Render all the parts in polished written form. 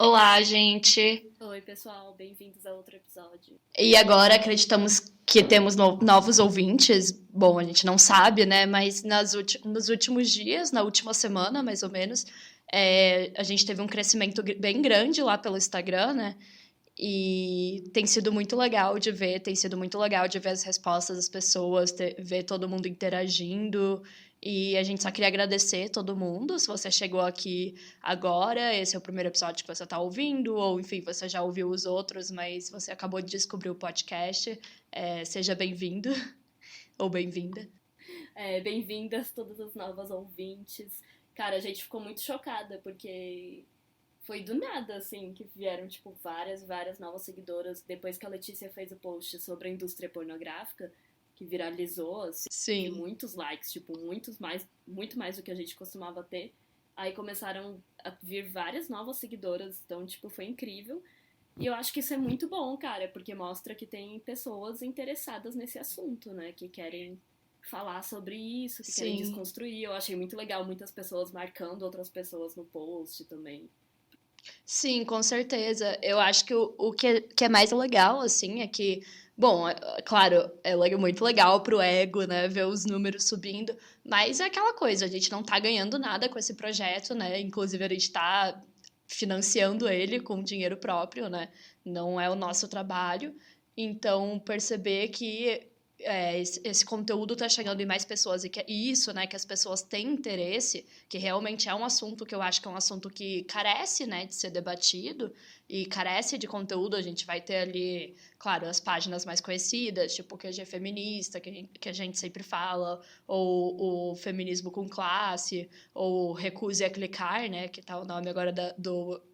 Olá, gente! Oi, pessoal, bem-vindos a outro episódio. E agora acreditamos que temos novos ouvintes. Bom, a gente não sabe, né? Mas nos últimos dias, na última semana, mais ou menos, a gente teve um crescimento bem grande lá pelo Instagram, né? E tem sido muito legal de ver, tem sido muito legal de ver as respostas das pessoas, ver todo mundo interagindo. E a gente só queria agradecer todo mundo. Se você chegou aqui agora, esse é o primeiro episódio que você está ouvindo, ou enfim, você já ouviu os outros, mas você acabou de descobrir o podcast. Seja bem-vindo ou bem-vinda. Bem-vindas todas as novas ouvintes. Cara, a gente ficou muito chocada porque foi do nada, assim, que vieram, tipo, várias novas seguidoras depois que a Letícia fez o post sobre a indústria pornográfica, que viralizou, assim, teve Sim. muitos likes, tipo, muito mais do que a gente costumava ter. Aí começaram a vir várias novas seguidoras, então, tipo, foi incrível. E eu acho que isso é muito bom, cara, porque mostra que tem pessoas interessadas nesse assunto, né? Que querem falar sobre isso, que querem Sim. desconstruir. Eu achei muito legal muitas pessoas marcando outras pessoas no post também. Sim, com certeza. Eu acho que o que é mais legal, assim, é que, bom, claro, muito legal pro ego, né, ver os números subindo, mas é aquela coisa, a gente não tá ganhando nada com esse projeto, né, inclusive a gente tá financiando ele com dinheiro próprio, né, não é o nosso trabalho, então perceber que esse conteúdo tá chegando em mais pessoas e isso, né, que as pessoas têm interesse, que realmente é um assunto que eu acho que é um assunto que carece, né, de ser debatido e carece de conteúdo. A gente vai ter ali, claro, as páginas mais conhecidas, tipo o QG Feminista, que a gente sempre fala, ou o Feminismo com Classe, ou Recuse a Clicar, né, que tá o nome agora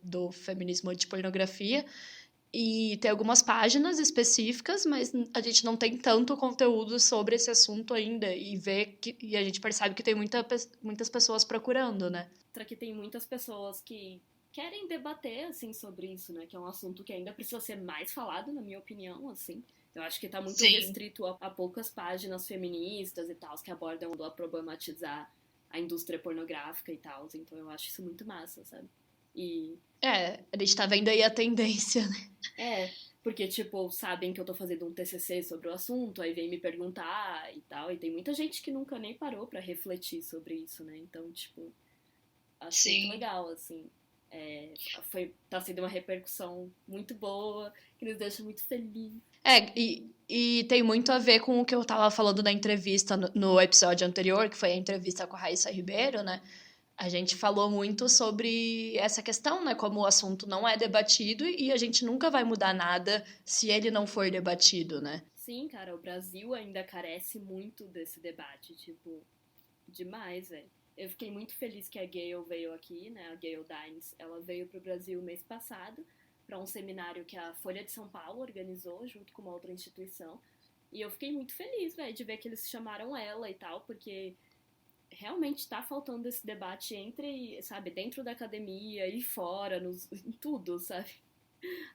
do feminismo anti-pornografia. E tem algumas páginas específicas, mas a gente não tem tanto conteúdo sobre esse assunto ainda. E a gente percebe que tem muitas pessoas procurando, né? Outra que tem muitas pessoas que querem debater, assim, sobre isso, né? Que é um assunto que ainda precisa ser mais falado, na minha opinião, assim. Eu acho que tá muito Sim. restrito a poucas páginas feministas e tal, que abordam a problematizar a indústria pornográfica e tal. Então eu acho isso muito massa, sabe? E A gente tá vendo aí a tendência, né? porque, tipo, sabem que eu tô fazendo um TCC sobre o assunto, aí vem me perguntar e tal, e tem muita gente que nunca nem parou pra refletir sobre isso, né? Então, tipo, acho muito Sim. legal, assim. Tá sendo uma repercussão muito boa, que nos deixa muito felizes. E tem muito a ver com o que eu tava falando na entrevista no episódio anterior, que foi a entrevista com a Raíssa Ribeiro, né? A gente falou muito sobre essa questão, né? Como o assunto não é debatido e a gente nunca vai mudar nada se ele não for debatido, né? Sim, cara, o Brasil ainda carece muito desse debate, tipo, demais, velho. Eu fiquei muito feliz que a Gayle veio aqui, né? A Gayle Dines, ela veio pro Brasil mês passado para um seminário que a Folha de São Paulo organizou junto com uma outra instituição. E eu fiquei muito feliz, velho, de ver que eles chamaram ela e tal, porque realmente tá faltando esse debate entre, sabe, dentro da academia e fora, em tudo, sabe?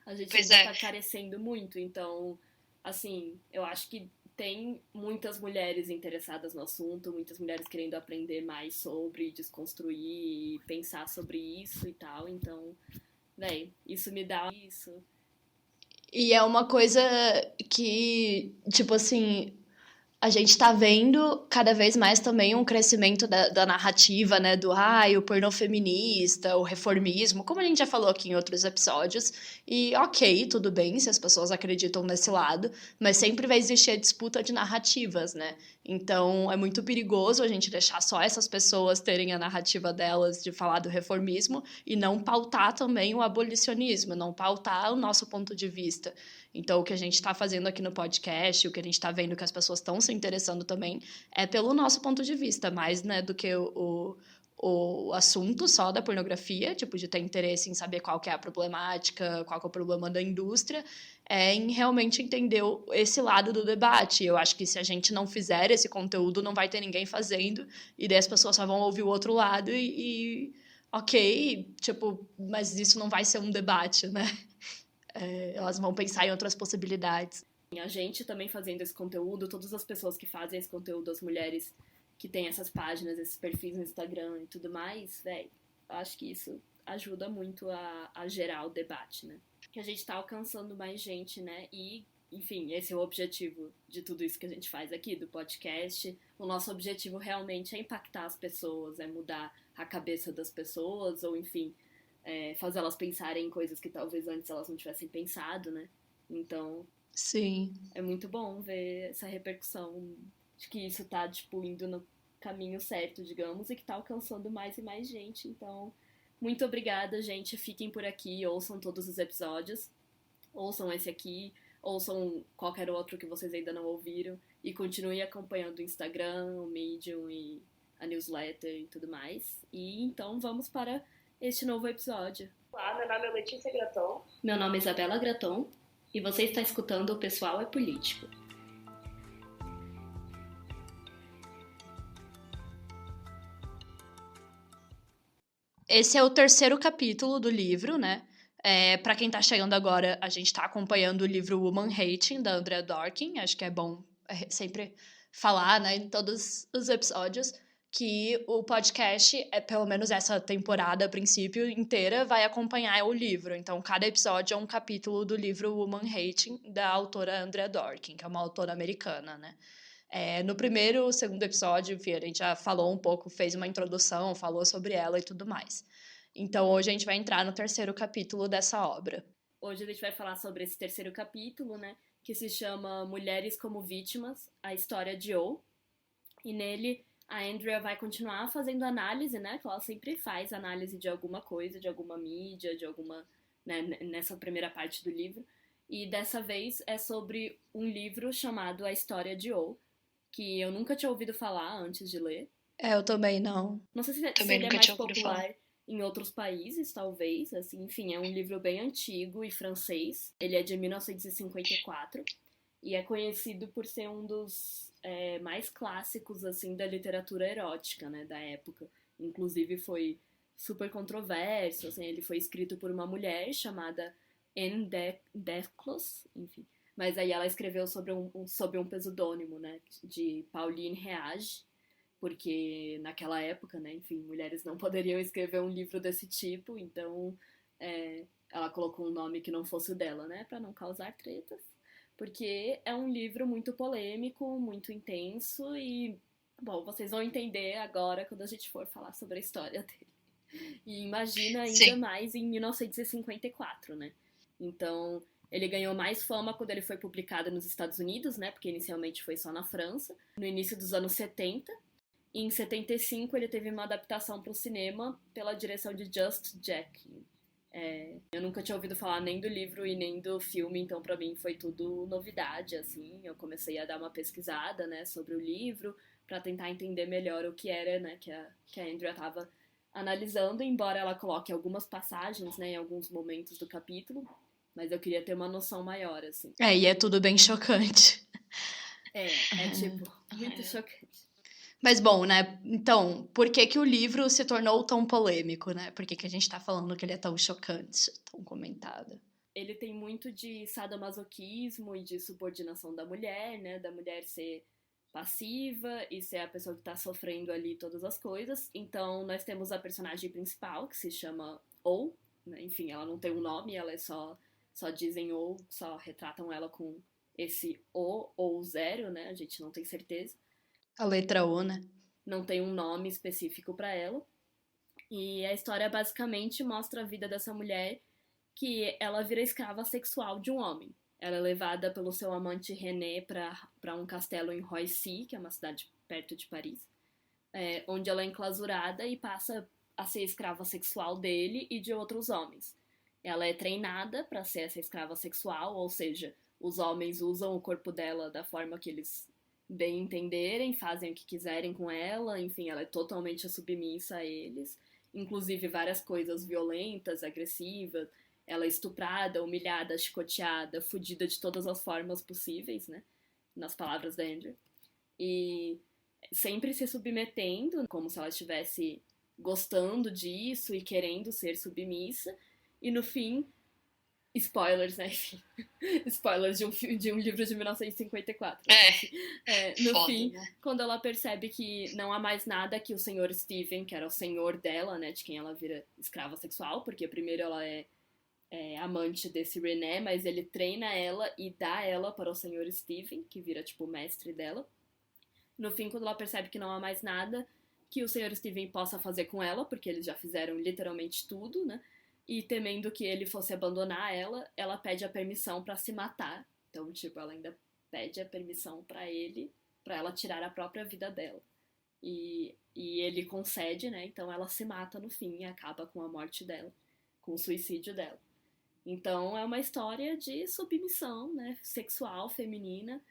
A gente Pois ainda é. tá carecendo muito, então, assim, eu acho que tem muitas mulheres interessadas no assunto, muitas mulheres querendo aprender mais sobre, desconstruir e pensar sobre isso e tal, então, véi, isso me dá isso. E é uma coisa que, tipo assim, a gente tá vendo cada vez mais também um crescimento da narrativa, né? O pornô feminista, o reformismo, como a gente já falou aqui em outros episódios. E ok, tudo bem se as pessoas acreditam nesse lado, mas sempre vai existir a disputa de narrativas, né? Então é muito perigoso a gente deixar só essas pessoas terem a narrativa delas de falar do reformismo e não pautar também o abolicionismo, não pautar o nosso ponto de vista. Então, o que a gente está fazendo aqui no podcast, o que a gente está vendo que as pessoas estão se interessando também, é pelo nosso ponto de vista, mais né, do que o assunto só da pornografia, tipo, de ter interesse em saber qual que é a problemática, qual que é o problema da indústria, é em realmente entender esse lado do debate. Eu acho que se a gente não fizer esse conteúdo, não vai ter ninguém fazendo, e daí as pessoas só vão ouvir o outro lado ok, tipo, mas isso não vai ser um debate, né? Elas vão pensar em outras possibilidades. A gente também fazendo esse conteúdo, todas as pessoas que fazem esse conteúdo, as mulheres que têm essas páginas, esses perfis no Instagram e tudo mais, velho, acho que isso ajuda muito a gerar o debate, né? Que a gente tá alcançando mais gente, né? E, enfim, esse é o objetivo de tudo isso que a gente faz aqui, do podcast. O nosso objetivo realmente é impactar as pessoas, é mudar a cabeça das pessoas, ou, enfim, fazer elas pensarem em coisas que talvez antes elas não tivessem pensado, né? Então, Sim. é muito bom ver essa repercussão de que isso tá, tipo, indo no caminho certo, digamos, e que tá alcançando mais e mais gente. Então, muito obrigada, gente. Fiquem por aqui, ouçam todos os episódios, ouçam esse aqui, ouçam qualquer outro que vocês ainda não ouviram e continuem acompanhando o Instagram, o Medium e a newsletter e tudo mais. E então vamos para este novo episódio. Olá, meu nome é Letícia Graton. Meu nome é Isabela Graton e você está escutando O Pessoal é Político. Esse é o terceiro capítulo do livro, né? Para quem tá chegando agora, a gente tá acompanhando o livro Woman Hating, da Andrea Dworkin. Acho que é bom sempre falar, né, em todos os episódios, que o podcast, pelo menos essa temporada, a princípio, inteira, vai acompanhar o livro. Então, cada episódio é um capítulo do livro Woman Hating, da autora Andrea Dworkin, que é uma autora americana, né? No primeiro, segundo episódio, enfim, a gente já falou um pouco, fez uma introdução, falou sobre ela e tudo mais. Então, hoje a gente vai entrar no terceiro capítulo dessa obra. Hoje a gente vai falar sobre esse terceiro capítulo, né, que se chama Mulheres como Vítimas, a história de O. E nele, a Andrea vai continuar fazendo análise, né, que ela sempre faz análise de alguma coisa, de alguma mídia, de alguma, né, nessa primeira parte do livro. E dessa vez é sobre um livro chamado A História de O, que eu nunca tinha ouvido falar antes de ler. Eu também não. Não sei se ele é mais popular em outros países, talvez. Assim, enfim, é um livro bem antigo e francês. Ele é de 1954 e é conhecido por ser um dos mais clássicos assim da literatura erótica, né, da época. Inclusive foi super controverso. Assim, ele foi escrito por uma mulher chamada Anne Decklos, enfim. Mas aí ela escreveu sob um pseudônimo, né, de Pauline Reage, porque naquela época, né, enfim, mulheres não poderiam escrever um livro desse tipo, então ela colocou um nome que não fosse o dela, né, para não causar tretas, porque é um livro muito polêmico, muito intenso e, bom, vocês vão entender agora quando a gente for falar sobre a história dele. E imagina ainda mais em 1954, né? Então, ele ganhou mais fama quando ele foi publicado nos Estados Unidos, né? Porque inicialmente foi só na França, no início dos anos 70. E em 75 ele teve uma adaptação para o cinema pela direção de Just Jack. Eu nunca tinha ouvido falar nem do livro e nem do filme, então para mim foi tudo novidade, assim. Eu comecei a dar uma pesquisada, né, sobre o livro para tentar entender melhor o que era, né, que a Andrea estava analisando, embora ela coloque algumas passagens, né, em alguns momentos do capítulo. Mas eu queria ter uma noção maior, assim. E é tudo bem chocante. Tipo, muito chocante. Mas bom, né? Então, por que o livro se tornou tão polêmico, né? Por que a gente tá falando que ele é tão chocante, tão comentado? Ele tem muito de sadomasoquismo e de subordinação da mulher, né? Da mulher ser passiva e ser a pessoa que tá sofrendo ali todas as coisas. Então, nós temos a personagem principal, que se chama Ou, né? Enfim, ela não tem um nome, ela é só dizem ou, só retratam ela com esse O ou zero, né? A gente não tem certeza. A letra O, né? Não tem um nome específico para ela. E a história basicamente mostra a vida dessa mulher, que ela vira escrava sexual de um homem. Ela é levada pelo seu amante René para um castelo em Roissy, que é uma cidade perto de Paris, onde ela é enclausurada e passa a ser escrava sexual dele e de outros homens. Ela é treinada para ser essa escrava sexual, ou seja, os homens usam o corpo dela da forma que eles bem entenderem, fazem o que quiserem com ela, enfim, ela é totalmente submissa a eles, inclusive várias coisas violentas, agressivas, ela é estuprada, humilhada, chicoteada, fudida de todas as formas possíveis, né, nas palavras da Andrea, e sempre se submetendo, como se ela estivesse gostando disso e querendo ser submissa, e no fim Spoilers, né? Enfim. Spoilers de um livro de 1954. No foda, fim, né? quando ela percebe que não há mais nada que o senhor Steven, que era o senhor dela, né? De quem ela vira escrava sexual, porque primeiro ela é amante desse René, mas ele treina ela e dá ela para o senhor Steven, que vira, tipo, o mestre dela. No fim, quando ela percebe que não há mais nada que o senhor Steven possa fazer com ela, porque eles já fizeram literalmente tudo, né? E temendo que ele fosse abandonar ela, ela pede a permissão pra se matar. Então, tipo, ela ainda pede a permissão pra ele, pra ela tirar a própria vida dela. E ele concede, né? Então ela se mata no fim e acaba com a morte dela, com o suicídio dela. Então é uma história de submissão, né? Sexual, feminina,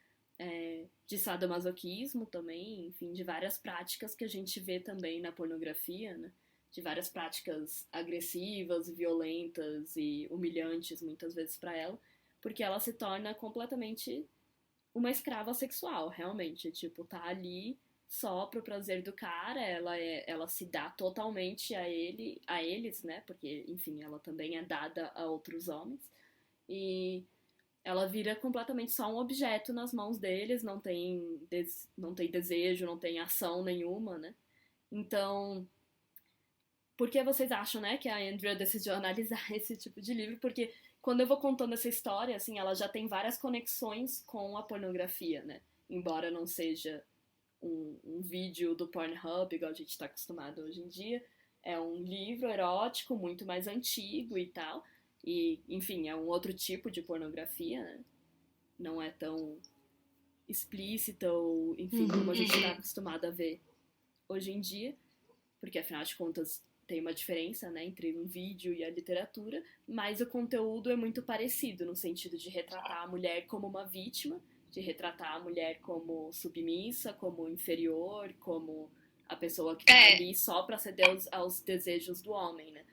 de sadomasoquismo também, enfim, de várias práticas que a gente vê também na pornografia, né? De várias práticas agressivas, violentas e humilhantes muitas vezes para ela, porque ela se torna completamente uma escrava sexual, realmente, tipo, tá ali só pro prazer do cara, ela se dá totalmente a eles, né? Porque, enfim, ela também é dada a outros homens. E ela vira completamente só um objeto nas mãos deles, não tem desejo, não tem ação nenhuma, né? Então, por que vocês acham, né, que a Andrea decidiu analisar esse tipo de livro? Porque quando eu vou contando essa história, assim, ela já tem várias conexões com a pornografia, né? Embora não seja um vídeo do Pornhub, igual a gente está acostumado hoje em dia. É um livro erótico muito mais antigo e tal. E, enfim, é um outro tipo de pornografia, né? Não é tão explícita ou, enfim, como a gente está acostumado a ver hoje em dia. Porque, afinal de contas, tem uma diferença, né, entre um vídeo e a literatura, mas o conteúdo é muito parecido, no sentido de retratar a mulher como uma vítima, de retratar a mulher como submissa, como inferior, como a pessoa que tá ali só pra ceder aos desejos do homem, né?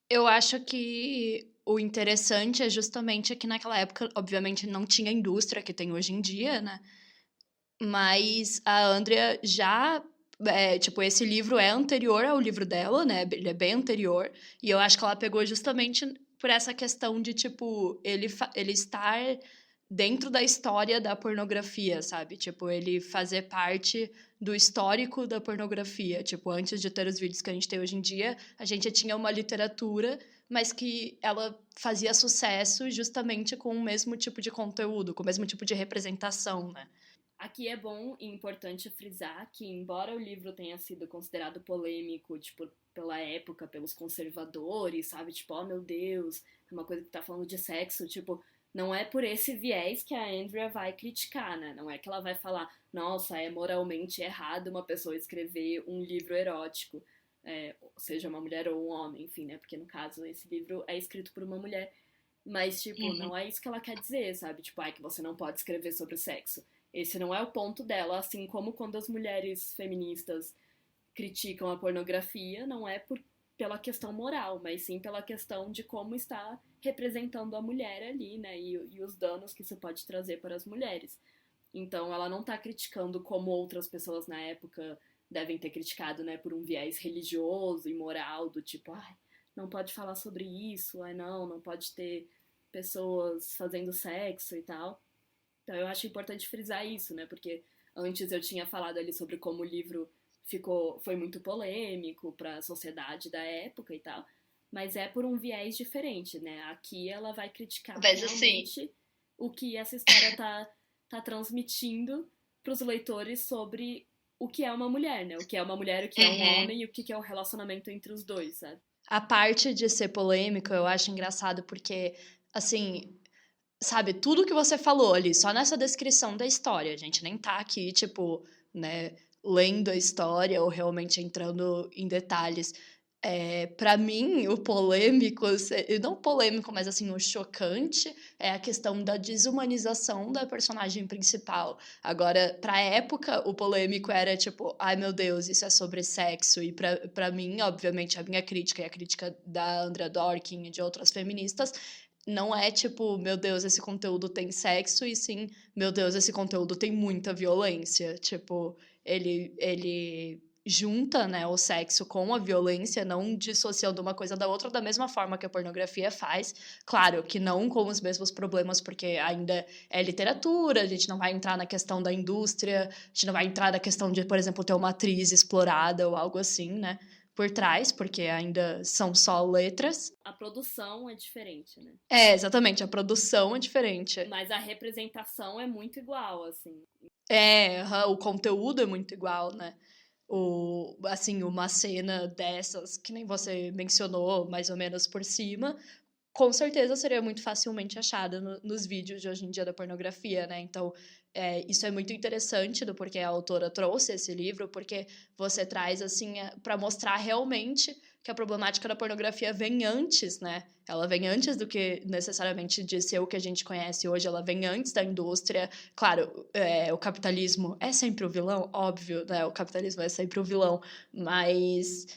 Eu acho que o interessante é justamente que naquela época, obviamente, não tinha a indústria que tem hoje em dia, né? Mas a Andrea já. Tipo, esse livro é anterior ao livro dela, né? Ele é bem anterior. E eu acho que ela pegou justamente por essa questão de, tipo, ele estar dentro da história da pornografia, sabe? Tipo, ele fazer parte do histórico da pornografia. Tipo, antes de ter os vídeos que a gente tem hoje em dia, a gente tinha uma literatura, mas que ela fazia sucesso justamente com o mesmo tipo de conteúdo, com o mesmo tipo de representação, né? Aqui é bom e importante frisar que, embora o livro tenha sido considerado polêmico, tipo, pela época, pelos conservadores, sabe? Tipo, oh meu Deus, é uma coisa que tá falando de sexo, tipo, não é por esse viés que a Andrea vai criticar, né? Não é que ela vai falar, nossa, é moralmente errado uma pessoa escrever um livro erótico, seja uma mulher ou um homem, enfim, né? Porque no caso esse livro é escrito por uma mulher. Mas, tipo, não é isso que ela quer dizer, sabe? Tipo, que você não pode escrever sobre sexo. Esse não é o ponto dela, assim como quando as mulheres feministas criticam a pornografia, não é pela questão moral, mas sim pela questão de como está representando a mulher ali, né? E os danos que isso pode trazer para as mulheres. Então, ela não está criticando como outras pessoas na época devem ter criticado, né? Por um viés religioso e moral, do tipo, não pode falar sobre isso, não pode ter pessoas fazendo sexo e tal. Então eu acho importante frisar isso, né? Porque antes eu tinha falado ali sobre como o livro foi muito polêmico para a sociedade da época e tal, mas é por um viés diferente, né? Aqui ela vai criticar realmente o que essa história tá transmitindo para os leitores sobre o que é uma mulher, né? O que é uma mulher, o que é um homem e o que é o relacionamento entre os dois, sabe? A parte de ser polêmico eu acho engraçado porque, assim, sabe, tudo que você falou ali, só nessa descrição da história, a gente nem tá aqui, tipo, né, lendo a história ou realmente entrando em detalhes. Para mim, o polêmico, não polêmico, mas assim, o chocante é a questão da desumanização da personagem principal. Agora, pra época, o polêmico era tipo, ai meu Deus, isso é sobre sexo. E pra mim, obviamente, a minha crítica e a crítica da Andrea Dworkin e de outras feministas não é tipo, meu Deus, esse conteúdo tem sexo, e sim, meu Deus, esse conteúdo tem muita violência. Tipo, ele junta, né, o sexo com a violência, não dissociando uma coisa da outra, da mesma forma que a pornografia faz. Claro que não com os mesmos problemas, porque ainda é literatura, a gente não vai entrar na questão da indústria, a gente não vai entrar na questão de, por exemplo, ter uma atriz explorada ou algo assim, né, por trás, porque ainda são só letras. A produção é diferente, né? É, exatamente, a produção é diferente. Mas a representação é muito igual, assim. É, o conteúdo é muito igual, né? Assim, uma cena dessas, que nem você mencionou, mais ou menos por cima, com certeza seria muito facilmente achada nos vídeos de hoje em dia da pornografia, né? Então, isso é muito interessante do porquê a autora trouxe esse livro, porque você traz, assim, para mostrar realmente que a problemática da pornografia vem antes, né? Ela vem antes do que necessariamente de ser o que a gente conhece hoje, ela vem antes da indústria. Claro, o capitalismo é sempre o vilão, óbvio, né? O capitalismo é sempre o vilão, mas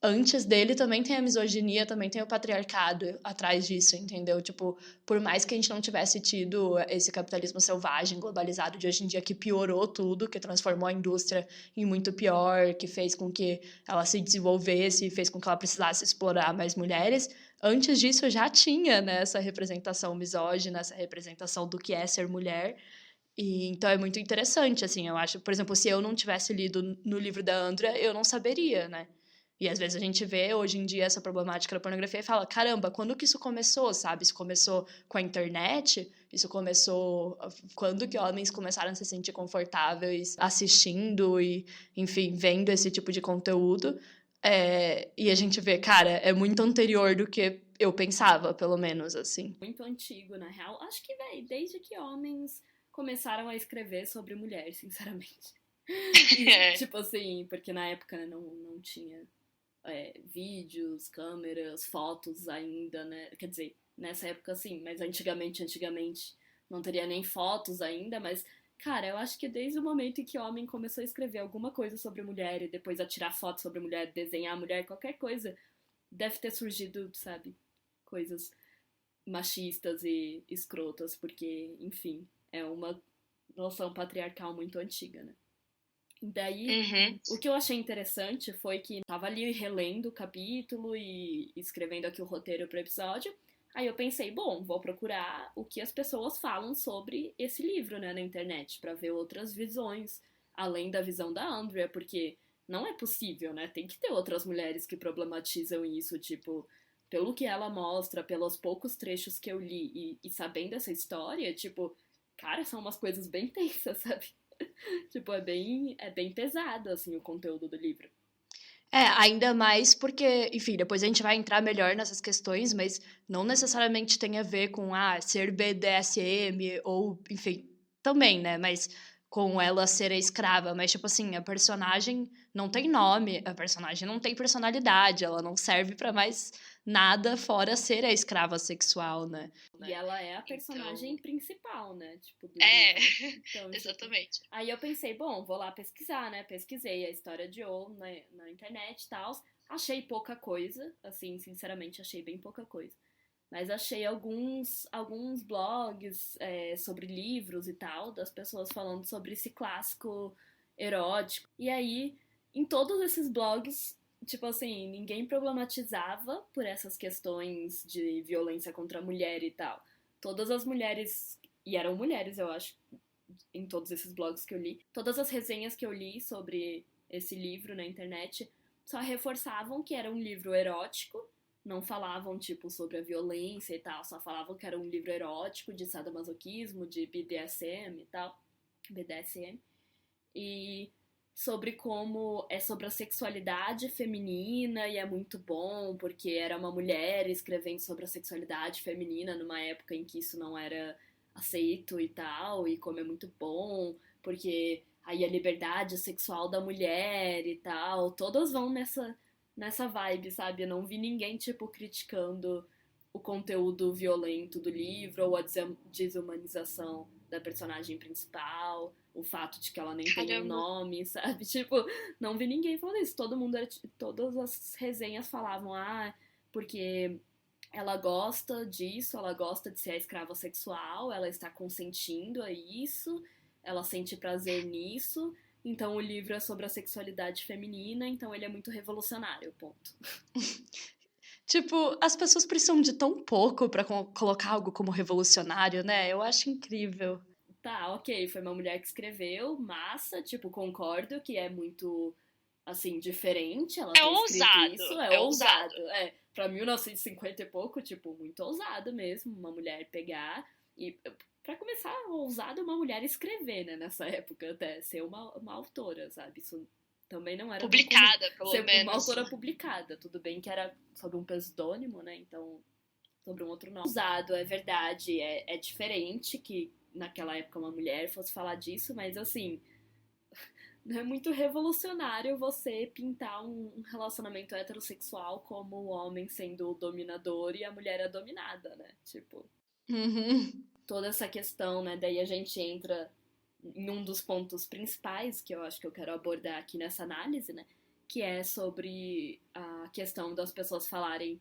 antes dele também tem a misoginia, também tem o patriarcado atrás disso, entendeu? Tipo, por mais que a gente não tivesse tido esse capitalismo selvagem, globalizado de hoje em dia, que piorou tudo, que transformou a indústria em muito pior, que fez com que ela se desenvolvesse, fez com que ela precisasse explorar mais mulheres, antes disso já tinha, né, essa representação misógina, essa representação do que é ser mulher. E então é muito interessante, assim, eu acho, por exemplo, se eu não tivesse lido no livro da Andrea, eu não saberia, né? E às vezes a gente vê hoje em dia essa problemática da pornografia e fala, caramba, quando que isso começou, sabe? Isso começou com a internet? Isso começou quando que homens começaram a se sentir confortáveis assistindo e, enfim, vendo esse tipo de conteúdo? E a gente vê, cara, é muito anterior do que eu pensava, pelo menos, assim. Muito antigo, na real. Acho que, véi, desde que homens começaram a escrever sobre mulher, sinceramente. E, tipo assim, porque na época não tinha vídeos, câmeras, fotos ainda, né? Quer dizer, nessa época sim, mas antigamente não teria nem fotos ainda, mas, cara, eu acho que desde o momento em que o homem começou a escrever alguma coisa sobre mulher e depois a tirar fotos sobre mulher, desenhar mulher, qualquer coisa, deve ter surgido, sabe, coisas machistas e escrotas, porque, enfim, é uma noção patriarcal muito antiga, né? Daí, o que eu achei interessante foi que tava ali relendo o capítulo e escrevendo aqui o roteiro pro episódio. Aí eu pensei, bom, vou procurar o que as pessoas falam sobre esse livro, né, na internet, pra ver outras visões, além da visão da Andrea, porque não é possível, né? Tem que ter outras mulheres que problematizam isso, tipo, pelo que ela mostra, pelos poucos trechos que eu li e sabendo essa história, tipo, cara, são umas coisas bem tensas, sabe? Tipo, é bem pesado, assim, o conteúdo do livro. Ainda mais porque, enfim, depois a gente vai entrar melhor nessas questões, mas não necessariamente tem a ver com ser BDSM ou, enfim, também, né? Mas com ela ser a escrava. Mas, tipo assim, a personagem não tem nome, a personagem não tem personalidade, ela não serve pra mais nada fora ser a escrava sexual, né? E ela é a personagem principal, né? Tipo, do É, livro. Então, tipo, exatamente. aí eu pensei, bom, vou lá pesquisar, né? Pesquisei a história de O na internet e tal. Achei pouca coisa, assim, sinceramente, achei bem pouca coisa. Mas achei alguns blogs sobre livros e tal, das pessoas falando sobre esse clássico erótico. E aí, em todos esses blogs, tipo assim, ninguém problematizava por essas questões de violência contra a mulher e tal. Todas as mulheres, e eram mulheres, eu acho, em todos esses blogs que eu li, todas as resenhas que eu li sobre esse livro na internet só reforçavam que era um livro erótico, não falavam, tipo, sobre a violência e tal, só falavam que era um livro erótico de sadomasoquismo, de BDSM e tal, BDSM, e sobre como é sobre a sexualidade feminina e é muito bom porque era uma mulher escrevendo sobre a sexualidade feminina numa época em que isso não era aceito e tal, e como é muito bom porque aí a liberdade sexual da mulher e tal, todas vão nessa vibe, sabe? Eu não vi ninguém, tipo, criticando o conteúdo violento do livro ou a desumanização da personagem principal, o fato de que ela nem tem um nome, sabe? Tipo, não vi ninguém falando isso. Todas as resenhas falavam, porque ela gosta disso, ela gosta de ser a escrava sexual, ela está consentindo a isso, ela sente prazer nisso, então o livro é sobre a sexualidade feminina, então ele é muito revolucionário, ponto. Tipo, as pessoas precisam de tão pouco pra colocar algo como revolucionário, né? Eu acho incrível. Tá, ok, foi uma mulher que escreveu, massa, tipo, concordo que é muito, assim, diferente ela ter escrito isso, é ousado. Pra 1950 e pouco, tipo, muito ousado mesmo, uma mulher pegar e, pra começar, ousado uma mulher escrever, né, nessa época até, ser uma autora, sabe, isso também não era tão comum. Publicada, pelo Ser menos. uma autora publicada, tudo bem que era sob um pseudônimo, né, então, sobre um outro nome. Ousado, é verdade, é diferente que naquela época uma mulher fosse falar disso, mas assim, não é muito revolucionário você pintar um relacionamento heterossexual como o homem sendo o dominador e a mulher a dominada, né? Tipo, Uhum. toda essa questão, né? Daí a gente entra em um dos pontos principais que eu acho que eu quero abordar aqui nessa análise, né? Que é sobre a questão das pessoas falarem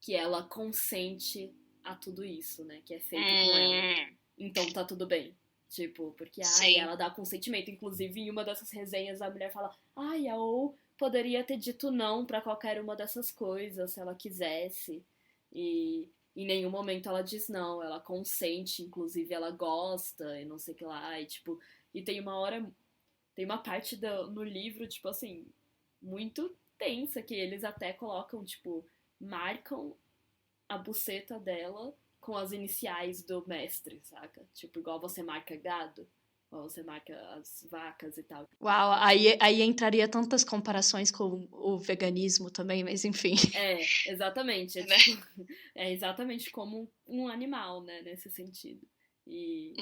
que ela consente a tudo isso, né? Que é feito com ela. Então tá tudo bem. Tipo, porque ela dá consentimento. Inclusive, em uma dessas resenhas, a mulher fala: a ou poderia ter dito não pra qualquer uma dessas coisas se ela quisesse. E em nenhum momento ela diz não. Ela consente, inclusive ela gosta e não sei o que lá. E tipo, e tem uma hora, tem uma parte no livro, tipo assim, muito tensa, que eles até colocam, tipo, marcam a buceta dela com as iniciais do mestre, saca? Tipo, igual você marca gado, igual você marca as vacas e tal. Uau, aí entraria tantas comparações com o veganismo também, mas enfim. Exatamente. Tipo, é exatamente como um animal, né, nesse sentido. E,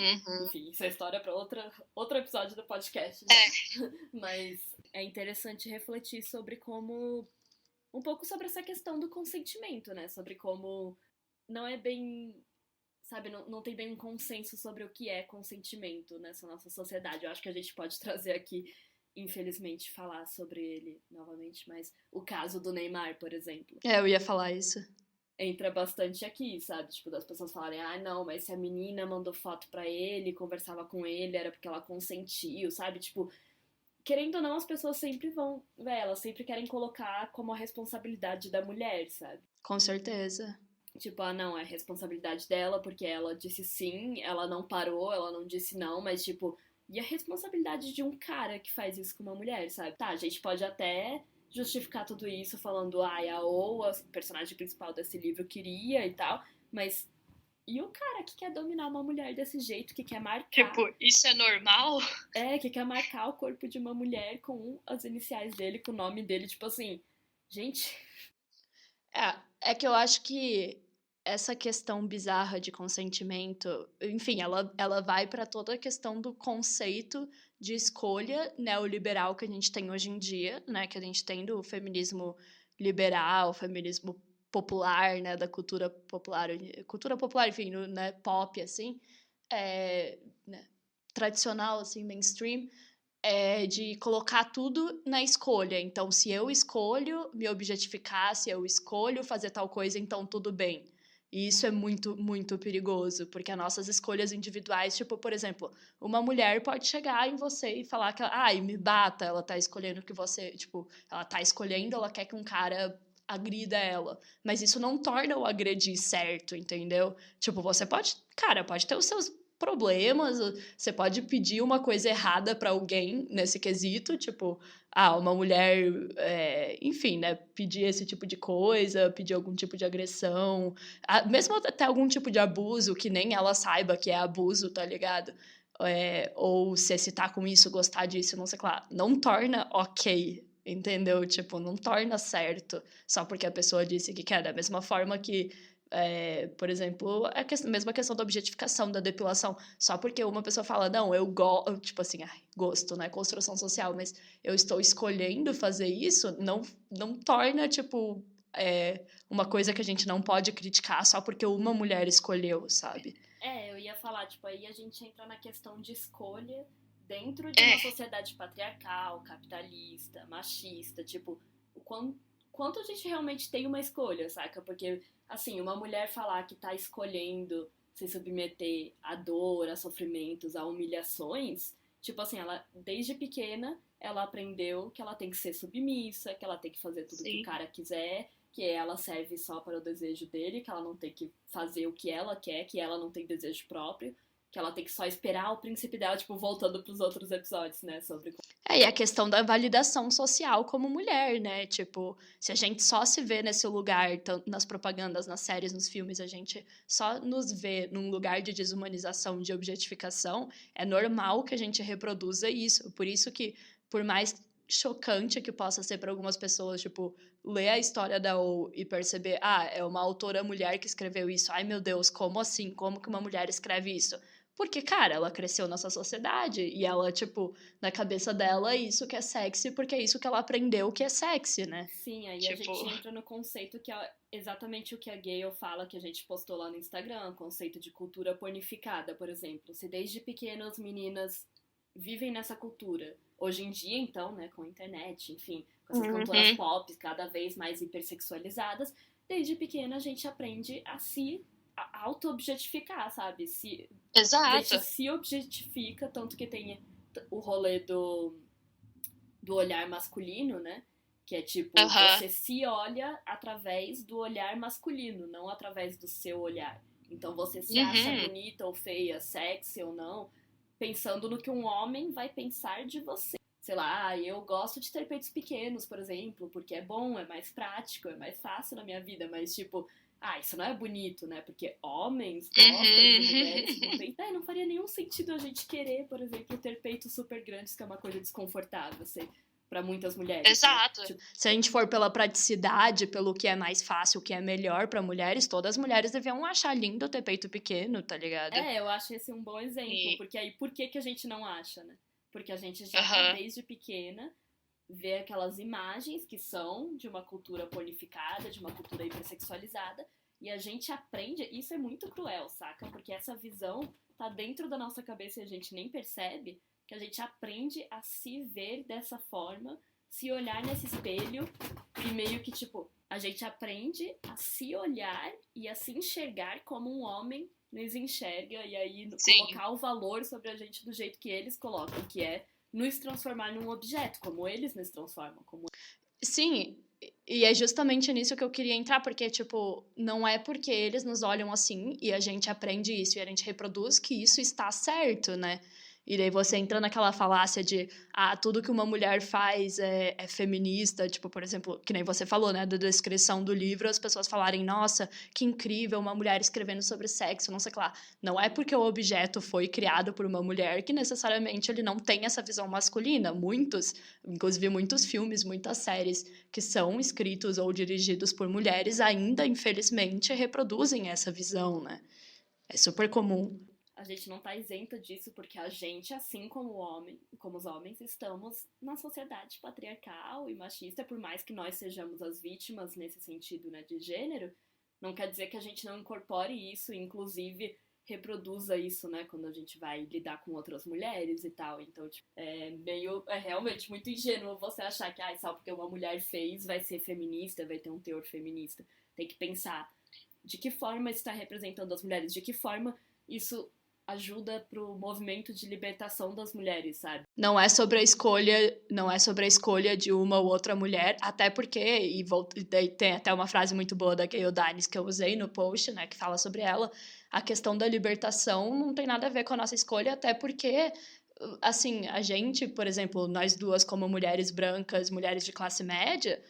enfim, isso é história para outro episódio do podcast. Né? Mas é interessante refletir sobre como um pouco sobre essa questão do consentimento, né? Sobre como não é bem, sabe, não tem bem um consenso sobre o que é consentimento nessa nossa sociedade. Eu acho que a gente pode trazer aqui, infelizmente, falar sobre ele novamente, mas o caso do Neymar, por exemplo, Eu ia falar isso. entra bastante aqui, sabe? Tipo, das pessoas falarem, não, mas se a menina mandou foto pra ele, conversava com ele, era porque ela consentiu, sabe? Tipo, querendo ou não, as pessoas sempre vão, elas sempre querem colocar como a responsabilidade da mulher, sabe? Com certeza. Tipo, não, é responsabilidade dela porque ela disse sim, ela não parou, ela não disse não, mas tipo, e a responsabilidade de um cara que faz isso com uma mulher, sabe? Tá, a gente pode até justificar tudo isso falando, a Oa, a personagem principal desse livro, queria e tal, mas e o cara que quer dominar uma mulher desse jeito, que quer marcar... Tipo, isso é normal? Que quer marcar o corpo de uma mulher com as iniciais dele, com o nome dele, tipo assim, gente... É que eu acho que essa questão bizarra de consentimento, enfim, ela vai para toda a questão do conceito de escolha neoliberal que a gente tem hoje em dia, né? Que a gente tem do feminismo liberal, feminismo popular, né? Da cultura popular, enfim, né? Pop, assim, né, tradicional, assim, mainstream, de colocar tudo na escolha. Então, se eu escolho me objetificar, se eu escolho fazer tal coisa, então tudo bem. E isso é muito, muito perigoso, porque as nossas escolhas individuais, tipo, por exemplo, uma mulher pode chegar em você e falar que, me bata, ela tá escolhendo que você, tipo, ela tá escolhendo, ela quer que um cara agrida ela. Mas isso não torna o agredir certo, entendeu? Tipo, você pode ter os seus problemas, você pode pedir uma coisa errada pra alguém nesse quesito, tipo, uma mulher, enfim, né, pedir esse tipo de coisa, pedir algum tipo de agressão, mesmo até algum tipo de abuso que nem ela saiba que é abuso, tá ligado? Ou se tá com isso, gostar disso, não sei lá, não torna ok, entendeu? Tipo, não torna certo só porque a pessoa disse que quer, da mesma forma que por exemplo, mesma questão da objetificação, da depilação. Só porque uma pessoa fala, não, eu gosto, tipo assim, gosto, né? Construção social, mas eu estou escolhendo fazer isso, não torna, tipo, uma coisa que a gente não pode criticar só porque uma mulher escolheu, sabe? Eu ia falar, tipo, aí a gente entra na questão de escolha dentro de uma sociedade patriarcal, capitalista, machista, tipo, quanto a gente realmente tem uma escolha, saca? Porque, assim, uma mulher falar que tá escolhendo se submeter à dor, a sofrimentos, a humilhações, Tipo assim, ela, desde pequena, ela aprendeu que ela tem que ser submissa, que ela tem que fazer tudo que o Sim. cara quiser, que ela serve só para o desejo dele, que ela não tem que fazer o que ela quer, que ela não tem desejo próprio, que ela tem que só esperar o príncipe dela, tipo, voltando pros outros episódios, né, sobre... E a questão da validação social como mulher, né? Tipo, se a gente só se vê nesse lugar, tanto nas propagandas, nas séries, nos filmes, a gente só nos vê num lugar de desumanização, de objetificação, é normal que a gente reproduza isso. Por isso que, por mais chocante que possa ser para algumas pessoas, tipo, ler a história da O e perceber, é uma autora mulher que escreveu isso. Ai, meu Deus, como assim? Como que uma mulher escreve isso? Porque, cara, ela cresceu nessa sociedade e ela, tipo, na cabeça dela, isso que é sexy, porque é isso que ela aprendeu que é sexy, né? Sim, aí a Tipo, gente entra no conceito que é exatamente o que a Gale fala, que a gente postou lá no Instagram, conceito de cultura pornificada, por exemplo. Se desde pequenas meninas vivem nessa cultura, hoje em dia, então, né, com a internet, enfim, com essas cantoras pop cada vez mais hipersexualizadas, desde pequena a gente aprende a se auto-objetificar, sabe? A gente se objetifica, tanto que tem o rolê do olhar masculino, né? Que é tipo, você se olha através do olhar masculino, não através do seu olhar. Então você se acha bonita ou feia, sexy ou não, pensando no que um homem vai pensar de você. Sei lá, eu gosto de ter peitos pequenos, por exemplo, porque é bom, é mais prático, é mais fácil na minha vida, mas tipo, isso não é bonito, né? Porque homens gostam de mulheres com peito. Não faria nenhum sentido a gente querer, por exemplo, ter peitos super grandes, que é uma coisa desconfortável, assim, pra muitas mulheres. Exato. Né? Tipo, se a gente for pela praticidade, pelo que é mais fácil, o que é melhor pra mulheres, todas as mulheres deviam achar lindo ter peito pequeno, tá ligado? Eu acho esse um bom exemplo, porque aí por que a gente não acha, né? Porque a gente já, desde pequena, vê aquelas imagens que são de uma cultura pornificada, de uma cultura hipersexualizada, e a gente aprende, isso é muito cruel, saca? Porque essa visão tá dentro da nossa cabeça e a gente nem percebe, que a gente aprende a se ver dessa forma, se olhar nesse espelho, e meio que, tipo, a gente aprende a se olhar e a se enxergar como um homem nos enxerga, e aí colocar o valor sobre a gente do jeito que eles colocam, que é nos transformar num objeto, como eles nos transformam. Sim, e é justamente nisso que eu queria entrar, porque, tipo, não é porque eles nos olham assim e a gente aprende isso e a gente reproduz que isso está certo, né? E daí você entra naquela falácia de, tudo que uma mulher faz é feminista, tipo, por exemplo, que nem você falou, né, da descrição do livro, as pessoas falarem, nossa, que incrível, uma mulher escrevendo sobre sexo, não sei o que lá. Não é porque o objeto foi criado por uma mulher que necessariamente ele não tem essa visão masculina. Inclusive muitos filmes, muitas séries que são escritos ou dirigidos por mulheres ainda, infelizmente, reproduzem essa visão, né? É super comum. A gente não tá isenta disso porque a gente, assim como os homens, estamos na sociedade patriarcal e machista, por mais que nós sejamos as vítimas nesse sentido, né, de gênero, não quer dizer que a gente não incorpore isso, inclusive reproduza isso, né, quando a gente vai lidar com outras mulheres e tal. Então, tipo, é realmente muito ingênuo você achar que, só porque uma mulher fez vai ser feminista, vai ter um teor feminista. Tem que pensar de que forma está representando as mulheres, de que forma isso ajuda pro movimento de libertação das mulheres, sabe? Não é sobre a escolha de uma ou outra mulher, até porque, e daí tem até uma frase muito boa da Gayle Dines que eu usei no post, né, que fala sobre ela, a questão da libertação não tem nada a ver com a nossa escolha, até porque, assim, a gente, por exemplo, nós duas como mulheres brancas, mulheres de classe média,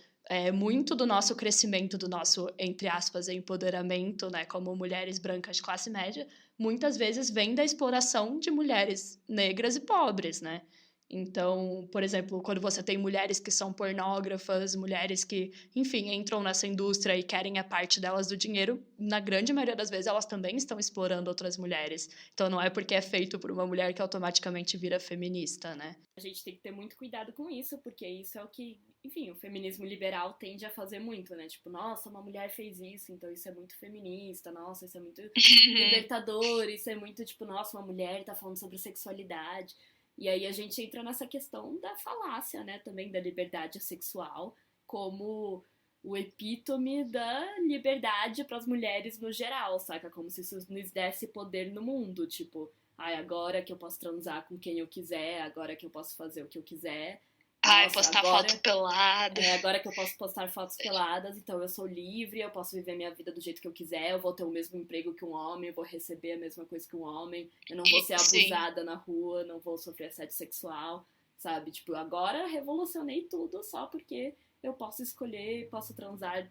muito do nosso crescimento, do nosso, entre aspas, empoderamento, né, como mulheres brancas de classe média, muitas vezes vem da exploração de mulheres negras e pobres, né? Então, por exemplo, quando você tem mulheres que são pornógrafas, mulheres que, enfim, entram nessa indústria e querem a parte delas do dinheiro, na grande maioria das vezes elas também estão explorando outras mulheres. Então não é porque é feito por uma mulher que automaticamente vira feminista, né? A gente tem que ter muito cuidado com isso, porque isso é o que, enfim, o feminismo liberal tende a fazer muito, né? Tipo, nossa, uma mulher fez isso, então isso é muito feminista, nossa, isso é muito libertador, isso é muito, tipo, nossa, uma mulher tá falando sobre sexualidade. E aí a gente entra nessa questão da falácia, né, também da liberdade sexual, como o epítome da liberdade pras mulheres no geral, saca? Como se isso nos desse poder no mundo, tipo, ai, agora que eu posso transar com quem eu quiser, agora que eu posso fazer o que eu quiser. Ai, Nossa, postar foto pelada. agora que eu posso postar fotos peladas, então eu sou livre, eu posso viver minha vida do jeito que eu quiser, eu vou ter o mesmo emprego que um homem, eu vou receber a mesma coisa que um homem, eu não vou ser abusada na rua, não vou sofrer assédio sexual, sabe? Tipo, agora revolucionei tudo só porque eu posso escolher, posso transar,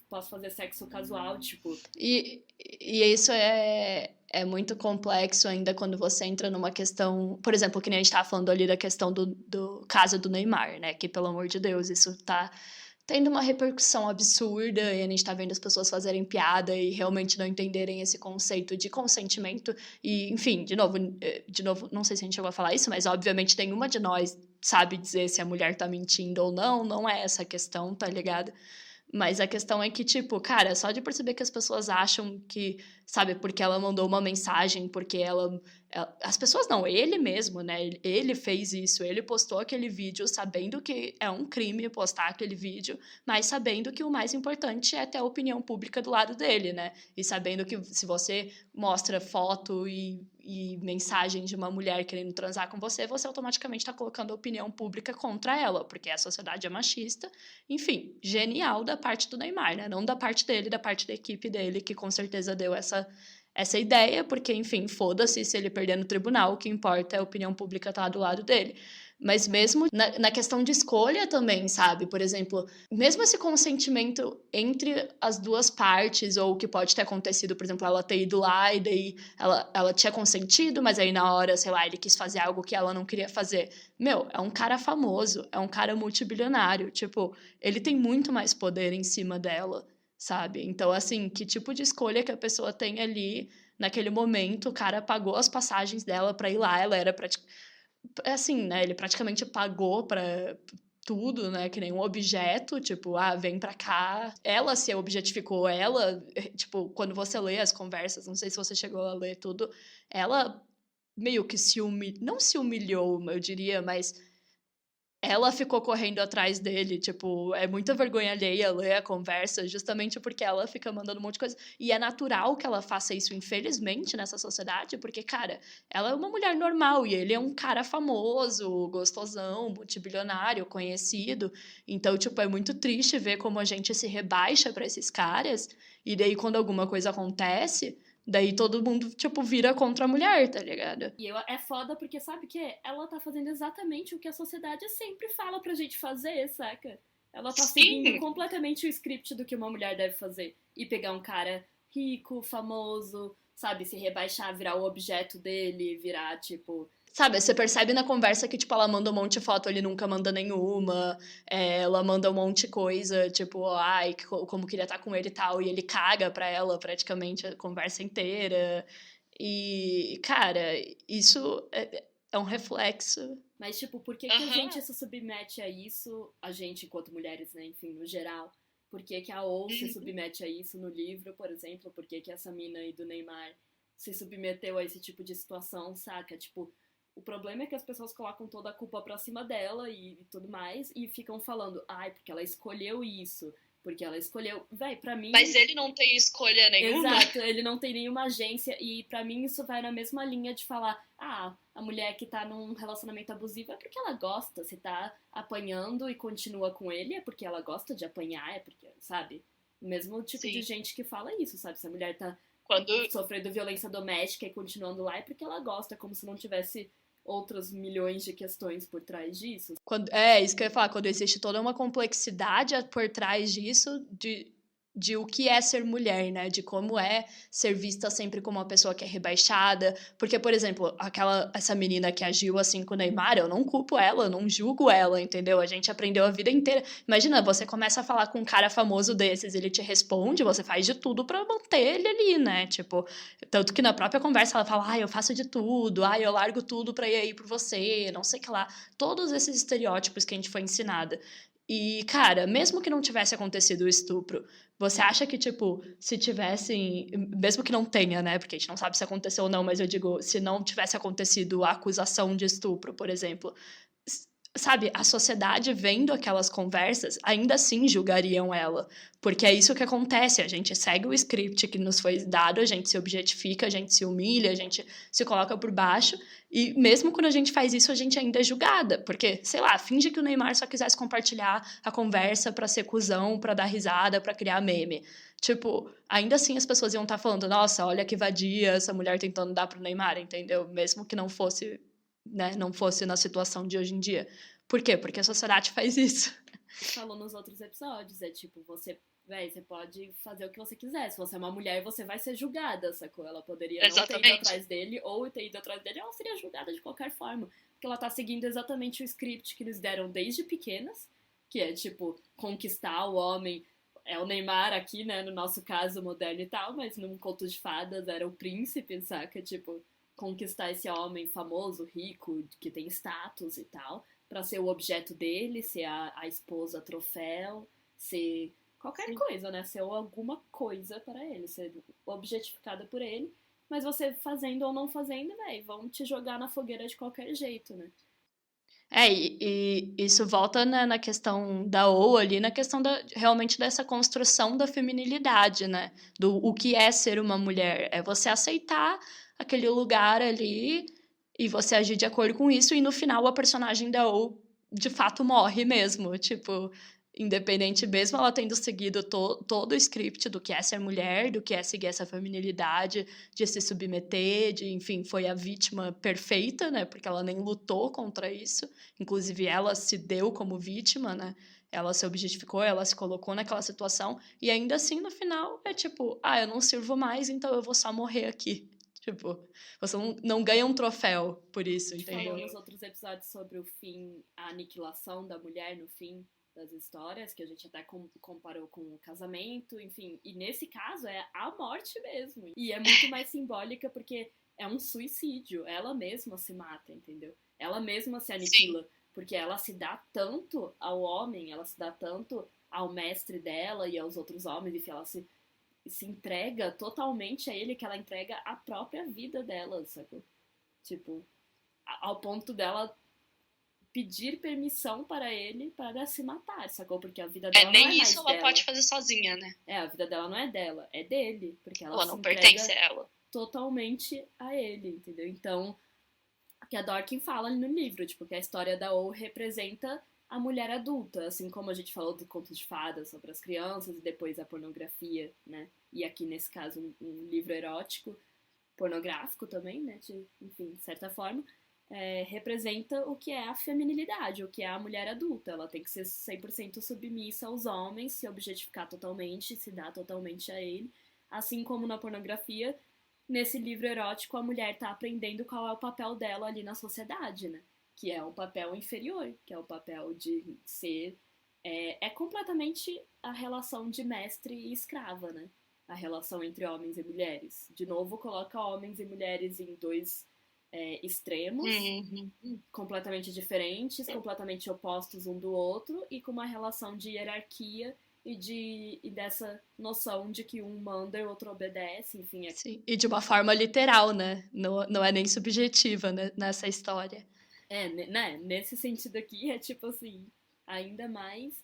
posso fazer sexo casual, tipo. E isso é muito complexo ainda quando você entra numa questão, por exemplo, que nem a gente tava falando ali da questão do caso do Neymar, né? Que, pelo amor de Deus, isso tá tendo uma repercussão absurda e a gente tá vendo as pessoas fazerem piada e realmente não entenderem esse conceito de consentimento. E, enfim, de novo, não sei se a gente chegou a falar isso, mas obviamente nenhuma de nós sabe dizer se a mulher tá mentindo ou não, não é essa a questão, tá ligado? Mas a questão é que, tipo, cara, só de perceber que as pessoas acham que, sabe, porque ela mandou uma mensagem, porque as pessoas não, ele mesmo, né? Ele fez isso, ele postou aquele vídeo sabendo que é um crime postar aquele vídeo, mas sabendo que o mais importante é ter a opinião pública do lado dele, né? E sabendo que se você mostra foto e mensagem de uma mulher querendo transar com você, você automaticamente está colocando a opinião pública contra ela, porque a sociedade é machista. Enfim, genial da parte do Neymar, né? Não da parte dele, da parte da equipe dele, que com certeza deu essa ideia, porque, enfim, foda-se se ele perder no tribunal, o que importa é a opinião pública estar do lado dele. Mas mesmo na questão de escolha também, sabe? Por exemplo, mesmo esse consentimento entre as duas partes, ou o que pode ter acontecido, por exemplo, ela ter ido lá e daí ela tinha consentido, mas aí na hora, sei lá, ele quis fazer algo que ela não queria fazer. Meu, é um cara famoso, é um cara multibilionário, tipo, ele tem muito mais poder em cima dela, sabe? Então, assim, que tipo de escolha que a pessoa tem ali naquele momento, o cara pagou as passagens dela pra ir lá, ela era assim, né, ele praticamente pagou pra tudo, né, que nem um objeto, tipo, vem pra cá. Ela se objetificou, ela, tipo, quando você lê as conversas, não sei se você chegou a ler tudo, ela meio que não se humilhou, eu diria, mas ela ficou correndo atrás dele, tipo, é muita vergonha alheia ler a conversa, justamente porque ela fica mandando um monte de coisa. E é natural que ela faça isso, infelizmente, nessa sociedade, porque, cara, ela é uma mulher normal e ele é um cara famoso, gostosão, multibilionário, conhecido. Então, tipo, é muito triste ver como a gente se rebaixa pra esses caras, e daí quando alguma coisa acontece, daí todo mundo, tipo, vira contra a mulher, tá ligado? E é foda porque, sabe o que? Ela tá fazendo exatamente o que a sociedade sempre fala pra gente fazer, saca? Ela tá seguindo completamente o script do que uma mulher deve fazer. E pegar um cara rico, famoso, sabe? Se rebaixar, virar o objeto dele, virar, tipo... Sabe, você percebe na conversa que, tipo, ela manda um monte de foto, ele nunca manda nenhuma. Ela manda um monte de coisa, tipo, ai, como queria estar com ele e tal. E ele caga pra ela praticamente a conversa inteira. E, cara, isso é um reflexo. Mas, tipo, por que, que a gente se submete a isso, a gente enquanto mulheres, né, enfim, no geral? Por que, que a Ou se submete a isso no livro, por exemplo? Por que, que essa mina aí do Neymar se submeteu a esse tipo de situação, saca? Tipo, o problema é que as pessoas colocam toda a culpa pra cima dela e tudo mais, e ficam falando, ai, porque ela escolheu isso, porque ela escolheu... Véi, pra mim... Mas ele não tem escolha nenhuma. Exato, ele não tem nenhuma agência, e pra mim isso vai na mesma linha de falar, a mulher que tá num relacionamento abusivo é porque ela gosta, se tá apanhando e continua com ele é porque ela gosta de apanhar, é porque, sabe? O mesmo tipo de gente que fala isso, sabe? Se a mulher tá sofrendo violência doméstica e continuando lá é porque ela gosta, como se não tivesse outros milhões de questões por trás disso. Isso que eu ia falar, quando existe toda uma complexidade por trás disso, de o que é ser mulher, né? De como é ser vista sempre como uma pessoa que é rebaixada. Porque, por exemplo, essa menina que agiu assim com o Neymar, eu não culpo ela, eu não julgo ela, entendeu? A gente aprendeu a vida inteira. Imagina, você começa a falar com um cara famoso desses, ele te responde, você faz de tudo pra manter ele ali, né? Tipo, tanto que na própria conversa ela fala, eu faço de tudo, eu largo tudo pra ir aí por você, não sei o que lá. Todos esses estereótipos que a gente foi ensinada. E, cara, mesmo que não tivesse acontecido o estupro, você acha que, tipo, se tivessem... Mesmo que não tenha, né? Porque a gente não sabe se aconteceu ou não, mas eu digo, se não tivesse acontecido a acusação de estupro, por exemplo, sabe, a sociedade vendo aquelas conversas, ainda assim julgariam ela. Porque é isso que acontece, a gente segue o script que nos foi dado, a gente se objetifica, a gente se humilha, a gente se coloca por baixo, e mesmo quando a gente faz isso, a gente ainda é julgada. Porque, sei lá, finge que o Neymar só quisesse compartilhar a conversa pra ser cuzão, pra dar risada, pra criar meme. Tipo, ainda assim as pessoas iam estar falando, nossa, olha que vadia essa mulher tentando dar pro Neymar, entendeu? Mesmo que não fosse, né, não fosse na situação de hoje em dia. Por quê? Porque a sociedade faz isso. Falou nos outros episódios, é tipo, você pode fazer o que você quiser. Se você é uma mulher, você vai ser julgada, sacou? Ela poderia não ter ido atrás dele, ou ter ido atrás dele, ela seria julgada de qualquer forma. Porque ela tá seguindo exatamente o script que eles deram desde pequenas, que é, tipo, conquistar o homem. É o Neymar aqui, né, no nosso caso, moderno e tal, mas num conto de fadas era o príncipe, saca? Tipo, conquistar esse homem famoso, rico, que tem status e tal, pra ser o objeto dele, ser a esposa troféu, ser qualquer coisa, né? Ser alguma coisa para ele, ser objetificada por ele. Mas você fazendo ou não fazendo, né? Vão te jogar na fogueira de qualquer jeito, né? E isso volta na questão da OU ali, na questão realmente dessa construção da feminilidade, né? Do o que é ser uma mulher. É você aceitar aquele lugar ali e você agir de acordo com isso, e no final a personagem da OU de fato morre mesmo. Tipo, independente, mesmo ela tendo seguido todo o script do que é ser mulher, do que é seguir essa feminilidade, de se submeter, de, enfim, foi a vítima perfeita, né? Porque ela nem lutou contra isso. Inclusive, ela se deu como vítima, né? Ela se objetificou, ela se colocou naquela situação, e ainda assim, no final, é tipo, eu não sirvo mais, então eu vou só morrer aqui. Tipo, você não ganha um troféu por isso, entendeu? Falou nos outros episódios sobre o fim, a aniquilação da mulher no fim das histórias, que a gente até comparou com o casamento, enfim. E nesse caso é a morte mesmo. E é muito mais simbólica porque é um suicídio. Ela mesma se mata, entendeu? Ela mesma se aniquila. Sim. Porque ela se dá tanto ao homem, ela se dá tanto ao mestre dela e aos outros homens, enfim, ela se entrega totalmente a ele, que ela entrega a própria vida dela, sacou? Tipo, ao ponto dela pedir permissão para ele para se matar, sacou? Porque a vida dela não é mais dela. Nem isso ela pode fazer sozinha, né? A vida dela não é dela, é dele. Porque ela não pertence a ela. Totalmente a ele, entendeu? Então, que a Dorkin fala no livro, tipo, que a história da O representa a mulher adulta, assim como a gente falou do conto de fadas sobre as crianças e depois a pornografia, né? E aqui, nesse caso, um livro erótico, pornográfico também, né? Enfim, de certa forma. Representa o que é a feminilidade, o que é a mulher adulta. Ela tem que ser 100% submissa aos homens, se objetificar totalmente, se dar totalmente a ele. Assim como na pornografia, nesse livro erótico, a mulher está aprendendo qual é o papel dela ali na sociedade, né? Que é um papel inferior, que é o papel de ser... É completamente a relação de mestre e escrava, né? A relação entre homens e mulheres. De novo, coloca homens e mulheres em dois... extremos, completamente diferentes, completamente opostos um do outro, e com uma relação de hierarquia e dessa noção de que um manda e o outro obedece, enfim. Sim, e de uma forma literal, né? Não é nem subjetiva, né? Nessa história. Né? Nesse sentido aqui, é tipo assim, ainda mais...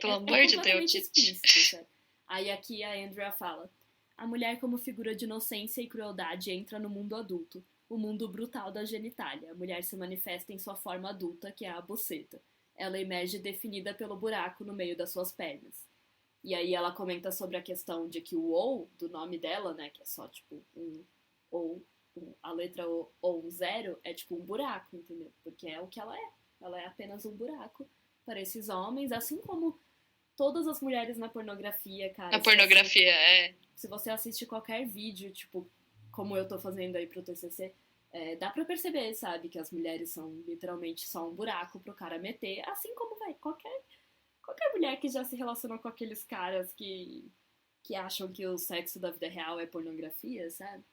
Pelo amor de Deus, explícito, Aí aqui a Andrea fala: a mulher como figura de inocência e crueldade entra no mundo adulto, o mundo brutal da genitália. A mulher se manifesta em sua forma adulta, que é a buceta. Ela emerge definida pelo buraco no meio das suas pernas. E aí ela comenta sobre a questão de que o ou do nome dela, né, que é só tipo a letra O ou um zero, é tipo um buraco, entendeu? Porque é o que ela é. Ela é apenas um buraco para esses homens, assim como todas as mulheres na pornografia, cara. Na pornografia, Se você assiste qualquer vídeo, tipo, como eu tô fazendo aí pro TCC, dá pra perceber, sabe, que as mulheres são literalmente só um buraco pro cara meter, assim como, qualquer mulher que já se relacionou com aqueles caras que acham que o sexo da vida real é pornografia, sabe?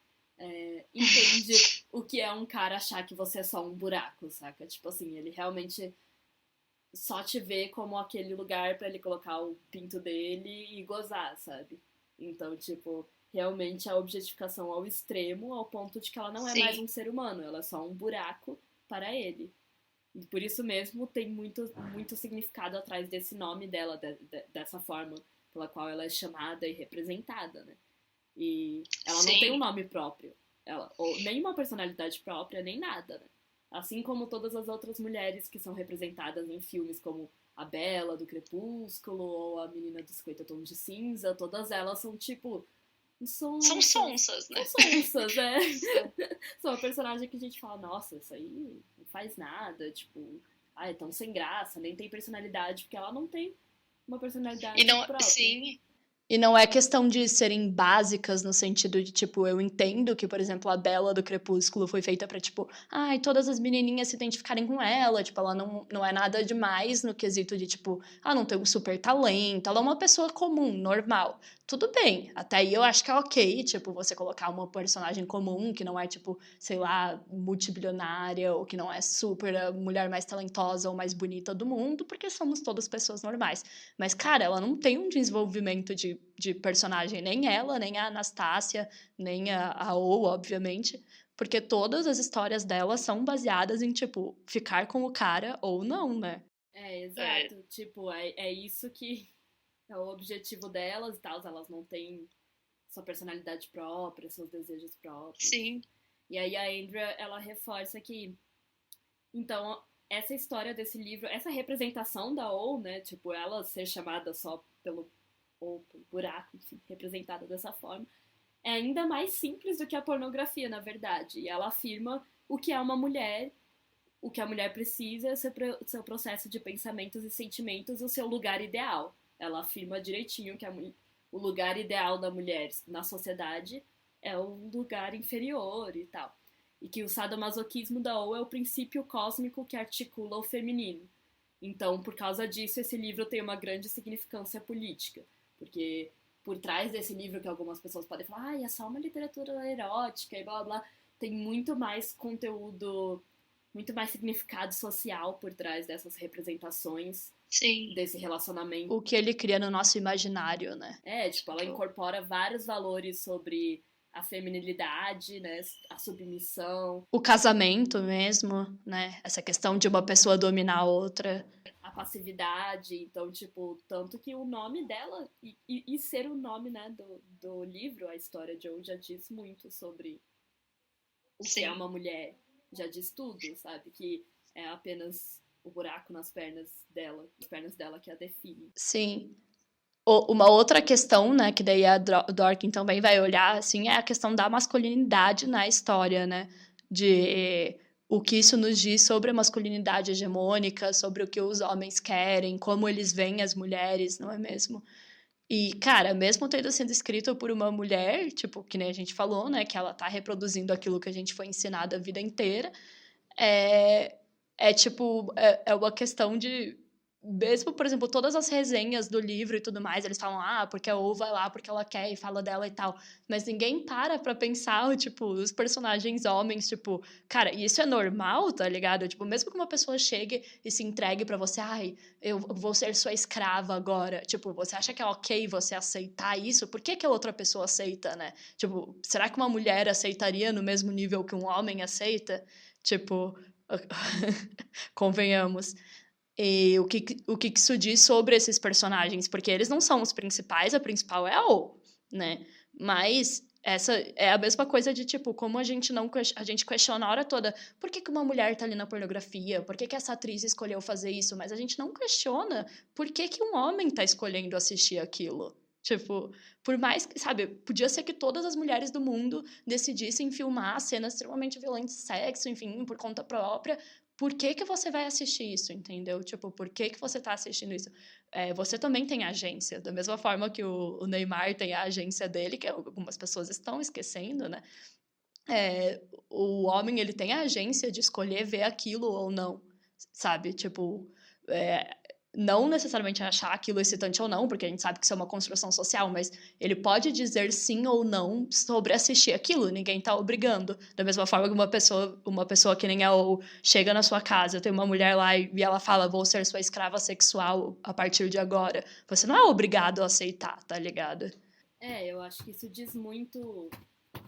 Entende o que é um cara achar que você é só um buraco, saca? Tipo assim, ele realmente só te vê como aquele lugar pra ele colocar o pinto dele e gozar, sabe? Então, tipo, realmente a objetificação ao extremo, ao ponto de que ela não é mais um ser humano, ela é só um buraco para ele. E por isso mesmo tem muito, muito significado atrás desse nome dela, dessa forma pela qual ela é chamada e representada, né? E ela não tem um nome próprio, ou nem uma personalidade própria, nem nada, né? Assim como todas as outras mulheres que são representadas em filmes como a Bela do Crepúsculo ou a Menina dos 50 Tons de Cinza, todas elas são tipo... São sonsas, né? São sonsas, né? São uma personagem que a gente fala, nossa, isso aí não faz nada, tipo... é tão sem graça, nem tem personalidade, porque ela não tem uma personalidade própria. Sim. E não é questão de serem básicas no sentido de, tipo, eu entendo que, por exemplo, a Bela do Crepúsculo foi feita pra, tipo, todas as menininhas se identificarem com ela, tipo, ela não é nada demais no quesito de, tipo, não tem um super talento, ela é uma pessoa comum, normal. Tudo bem, até aí eu acho que é ok, tipo, você colocar uma personagem comum, que não é, tipo, sei lá, multibilionária, ou que não é super a mulher mais talentosa ou mais bonita do mundo, porque somos todas pessoas normais. Mas, cara, ela não tem um desenvolvimento de personagem, nem ela, nem a Anastácia, nem a O, obviamente, porque todas as histórias dela são baseadas em, tipo, ficar com o cara ou não, né? Exato. Tipo, é isso que é o objetivo delas e tal, elas não têm sua personalidade própria, seus desejos próprios. Sim. E aí a Andrea, ela reforça que, então, essa história desse livro, essa representação da O, né, tipo, ela ser chamada só pelo buraco, enfim, representada dessa forma, é ainda mais simples do que a pornografia, na verdade. E ela afirma o que é uma mulher, o que a mulher precisa, seu processo de pensamentos e sentimentos, o seu lugar ideal. Ela afirma direitinho que o lugar ideal da mulher na sociedade é um lugar inferior e tal. E que o sadomasoquismo da O é o princípio cósmico que articula o feminino. Então, por causa disso, esse livro tem uma grande significância política. Porque por trás desse livro, que algumas pessoas podem falar, é só uma literatura erótica e blá blá, tem muito mais conteúdo, muito mais significado social por trás dessas representações. Sim. Desse relacionamento. O que ele cria no nosso imaginário, né? Tipo, ela incorpora vários valores sobre a feminilidade, né, a submissão. O casamento mesmo, né? Essa questão de uma pessoa dominar a outra. A passividade, então, tipo, tanto que o nome dela, e ser o nome, né, do livro, a história de O, já diz muito sobre o que é uma mulher. Já diz tudo, sabe? Que é apenas o buraco nas pernas dela que a define. Sim. Uma outra questão, né, que daí a Dorkin também vai olhar, assim, é a questão da masculinidade na história, né? De o que isso nos diz sobre a masculinidade hegemônica, sobre o que os homens querem, como eles veem as mulheres, não é mesmo? E, cara, mesmo tendo sido escrito por uma mulher, tipo, que nem a gente falou, né, que ela tá reproduzindo aquilo que a gente foi ensinado a vida inteira, tipo, é uma questão de... Mesmo, por exemplo, todas as resenhas do livro e tudo mais, eles falam, porque a O vai lá porque ela quer e fala dela e tal. Mas ninguém para pra pensar, tipo, os personagens homens, tipo... Cara, isso é normal, tá ligado? Tipo, mesmo que uma pessoa chegue e se entregue pra você, eu vou ser sua escrava agora. Tipo, você acha que é ok você aceitar isso? Por que a outra pessoa aceita, né? Tipo, será que uma mulher aceitaria no mesmo nível que um homem aceita? Tipo... Convenhamos. E o que isso diz sobre esses personagens? Porque eles não são os principais, a principal é a O, né? Mas essa é a mesma coisa de, tipo, como a gente questiona a hora toda por que uma mulher tá ali na pornografia? Por que essa atriz escolheu fazer isso? Mas a gente não questiona por que um homem tá escolhendo assistir aquilo. Tipo, por mais que, sabe, podia ser que todas as mulheres do mundo decidissem filmar cenas extremamente violentas de sexo, enfim, por conta própria. Por que você vai assistir isso, entendeu? Tipo, por que você tá assistindo isso? Você também tem agência, da mesma forma que o Neymar tem a agência dele, que algumas pessoas estão esquecendo, né? O homem, ele tem a agência de escolher ver aquilo ou não, sabe? Tipo, não necessariamente achar aquilo excitante ou não, porque a gente sabe que isso é uma construção social, mas ele pode dizer sim ou não sobre assistir aquilo, ninguém tá obrigando. Da mesma forma que uma pessoa que nem a O chega na sua casa, tem uma mulher lá e ela fala, vou ser sua escrava sexual a partir de agora. Você não é obrigado a aceitar, tá ligado? Eu acho que isso diz muito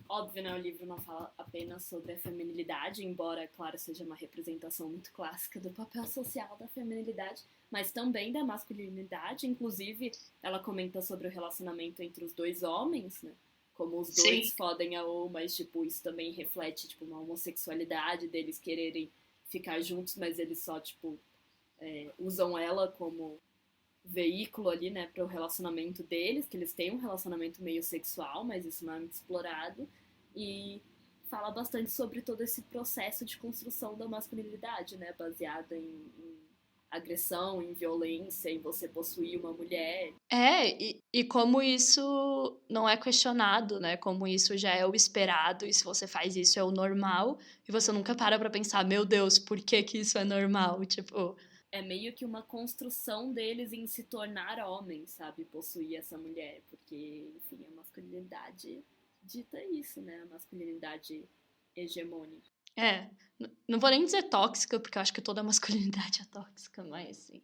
Óbvio, né, o livro não fala apenas sobre a feminilidade, embora, claro, seja uma representação muito clássica do papel social da feminilidade, mas também da masculinidade. Inclusive, ela comenta sobre o relacionamento entre os dois homens, né? Como os dois fodem a O, mas, tipo, isso também reflete, tipo, uma homossexualidade deles quererem ficar juntos, mas eles só, tipo, usam ela como veículo ali, né, para o relacionamento deles, que eles têm um relacionamento meio sexual, mas isso não é muito explorado, e fala bastante sobre todo esse processo de construção da masculinidade, né, baseada em agressão, em violência, em você possuir uma mulher. E como isso não é questionado, né? Como isso já é o esperado, e se você faz isso é o normal, e você nunca para pra pensar, meu Deus, por que que isso é normal? Tipo, É meio que uma construção deles em se tornar homens, sabe? Possuir essa mulher, porque, enfim, a masculinidade dita isso, né? A masculinidade hegemônica. não vou nem dizer tóxica, porque eu acho que toda masculinidade é tóxica, mas assim.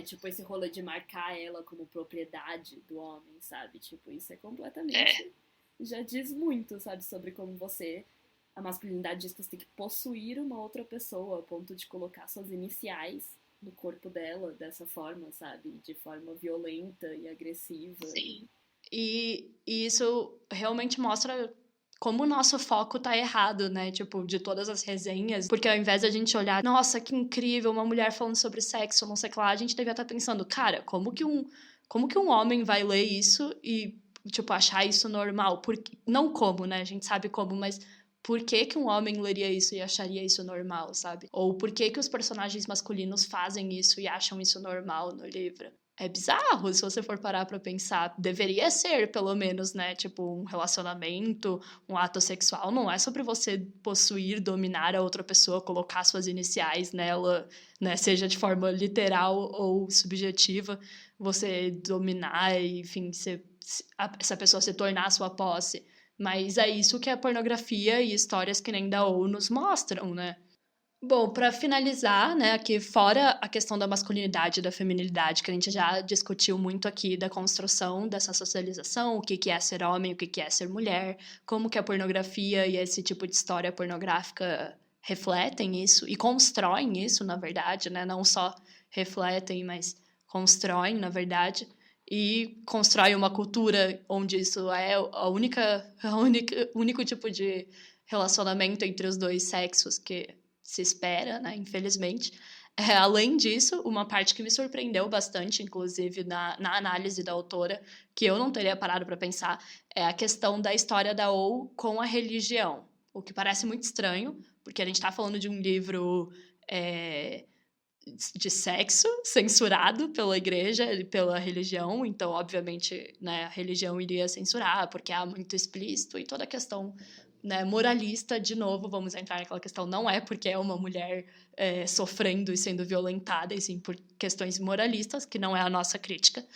Tipo, esse rolê de marcar ela como propriedade do homem, sabe? Tipo, isso é completamente... Já diz muito, sabe? Sobre como você... A masculinidade diz que você tem que possuir uma outra pessoa, a ponto de colocar suas iniciais no corpo dela dessa forma, sabe? De forma violenta e agressiva. Sim. E isso realmente mostra como o nosso foco tá errado, né? Tipo, de todas as resenhas. Porque ao invés da gente olhar, nossa, que incrível, uma mulher falando sobre sexo, não sei o que lá, a gente devia estar pensando, cara, como que um homem vai ler isso e, tipo, achar isso normal? Não como, né? A gente sabe como, mas por que que um homem leria isso e acharia isso normal, sabe? Ou por que que os personagens masculinos fazem isso e acham isso normal no livro? É bizarro, se você for parar pra pensar. Deveria ser, pelo menos, né? Tipo, um relacionamento, um ato sexual. Não é sobre você possuir, dominar a outra pessoa, colocar suas iniciais nela, né? Seja de forma literal ou subjetiva. Você dominar e, enfim, essa pessoa se tornar sua posse. Mas é isso que a pornografia e histórias que nem da OU nos mostram, né? Bom, para finalizar, né, aqui fora a questão da masculinidade e da feminilidade, que a gente já discutiu muito aqui da construção dessa socialização, o que que é ser homem, o que que é ser mulher, como que a pornografia e esse tipo de história pornográfica refletem isso e constroem isso, na verdade, né, não só refletem, mas constroem, na verdade, e constroem uma cultura onde isso é o único tipo de relacionamento entre os dois sexos que se espera, né, infelizmente. Além disso, uma parte que me surpreendeu bastante, inclusive na análise da autora, que eu não teria parado para pensar, é a questão da história da OU com a religião. O que parece muito estranho, porque a gente está falando de um livro de sexo censurado pela igreja e pela religião, então, obviamente, né, a religião iria censurar, porque é muito explícito, e toda a questão, né, moralista, de novo, vamos entrar naquela questão, não é porque é uma mulher sofrendo e sendo violentada, e sim por questões moralistas, que não é a nossa crítica.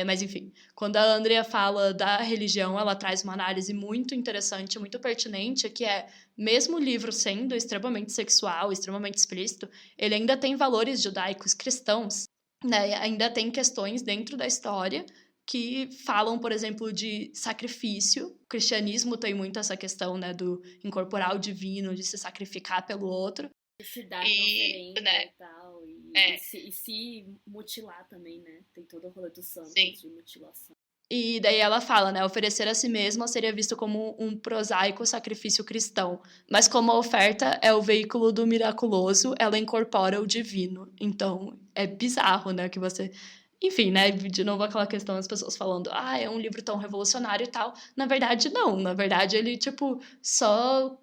Mas, enfim, quando a Andrea fala da religião, ela traz uma análise muito interessante, muito pertinente, que é, mesmo o livro sendo extremamente sexual, extremamente explícito, ele ainda tem valores judaicos cristãos, né? Ainda tem questões dentro da história que falam, por exemplo, de sacrifício. O cristianismo tem muito essa questão, né, do incorporar o divino, de se sacrificar pelo outro. Se dar em oferenda, né, e tal. E se mutilar também, né? Tem todo o rolê dos santos de mutilação. E daí ela fala, né? Oferecer a si mesma seria visto como um prosaico sacrifício cristão. Mas como a oferta é o veículo do miraculoso, ela incorpora o divino. Então, é bizarro, né? Que você... Enfim, né? De novo aquela questão das pessoas falando, é um livro tão revolucionário e tal. Na verdade, não. Na verdade, ele, tipo, só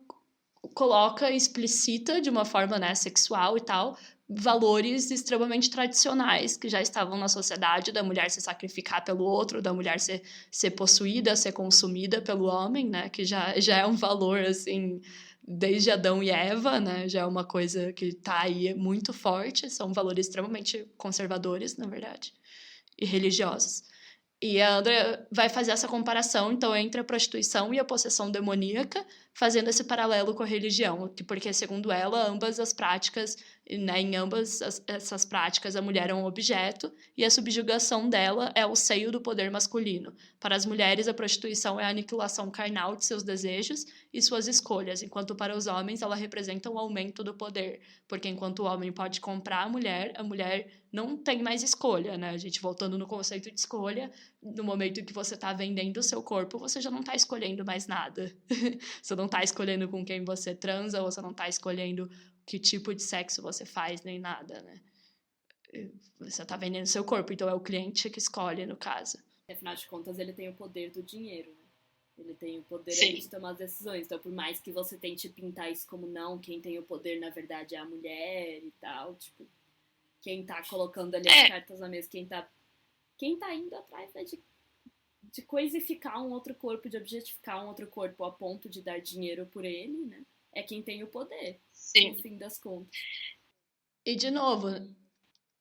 coloca, explicita de uma forma, né, sexual e tal, valores extremamente tradicionais que já estavam na sociedade, da mulher se sacrificar pelo outro, da mulher ser possuída, ser consumida pelo homem, né, que já é um valor, assim, desde Adão e Eva, né, já é uma coisa que tá aí muito forte, são valores extremamente conservadores, na verdade, e religiosos. E a Andrea vai fazer essa comparação, então, entre a prostituição e a possessão demoníaca, fazendo esse paralelo com a religião, porque, segundo ela, ambas as práticas Né? Em ambas essas práticas, a mulher é um objeto e a subjugação dela é o seio do poder masculino. Para as mulheres, a prostituição é a aniquilação carnal de seus desejos e suas escolhas, enquanto para os homens ela representa um aumento do poder, porque enquanto o homem pode comprar a mulher não tem mais escolha, né? A gente voltando no conceito de escolha, no momento em que você está vendendo o seu corpo, você já não está escolhendo mais nada. Você não está escolhendo com quem você transa, você não está escolhendo que tipo de sexo você faz, nem nada, né? Você tá vendendo seu corpo, então é o cliente que escolhe, no caso. Afinal de contas, ele tem o poder do dinheiro, né? Ele tem o poder Sim. de tomar as decisões. Então, por mais que você tente pintar isso como não, quem tem o poder, na verdade, é a mulher e tal, tipo, quem tá colocando ali as cartas na mesa, quem tá indo atrás, né, de coisificar um outro corpo, de objetificar um outro corpo a ponto de dar dinheiro por ele, né? É quem tem o poder, Sim. no fim das contas. E, de novo,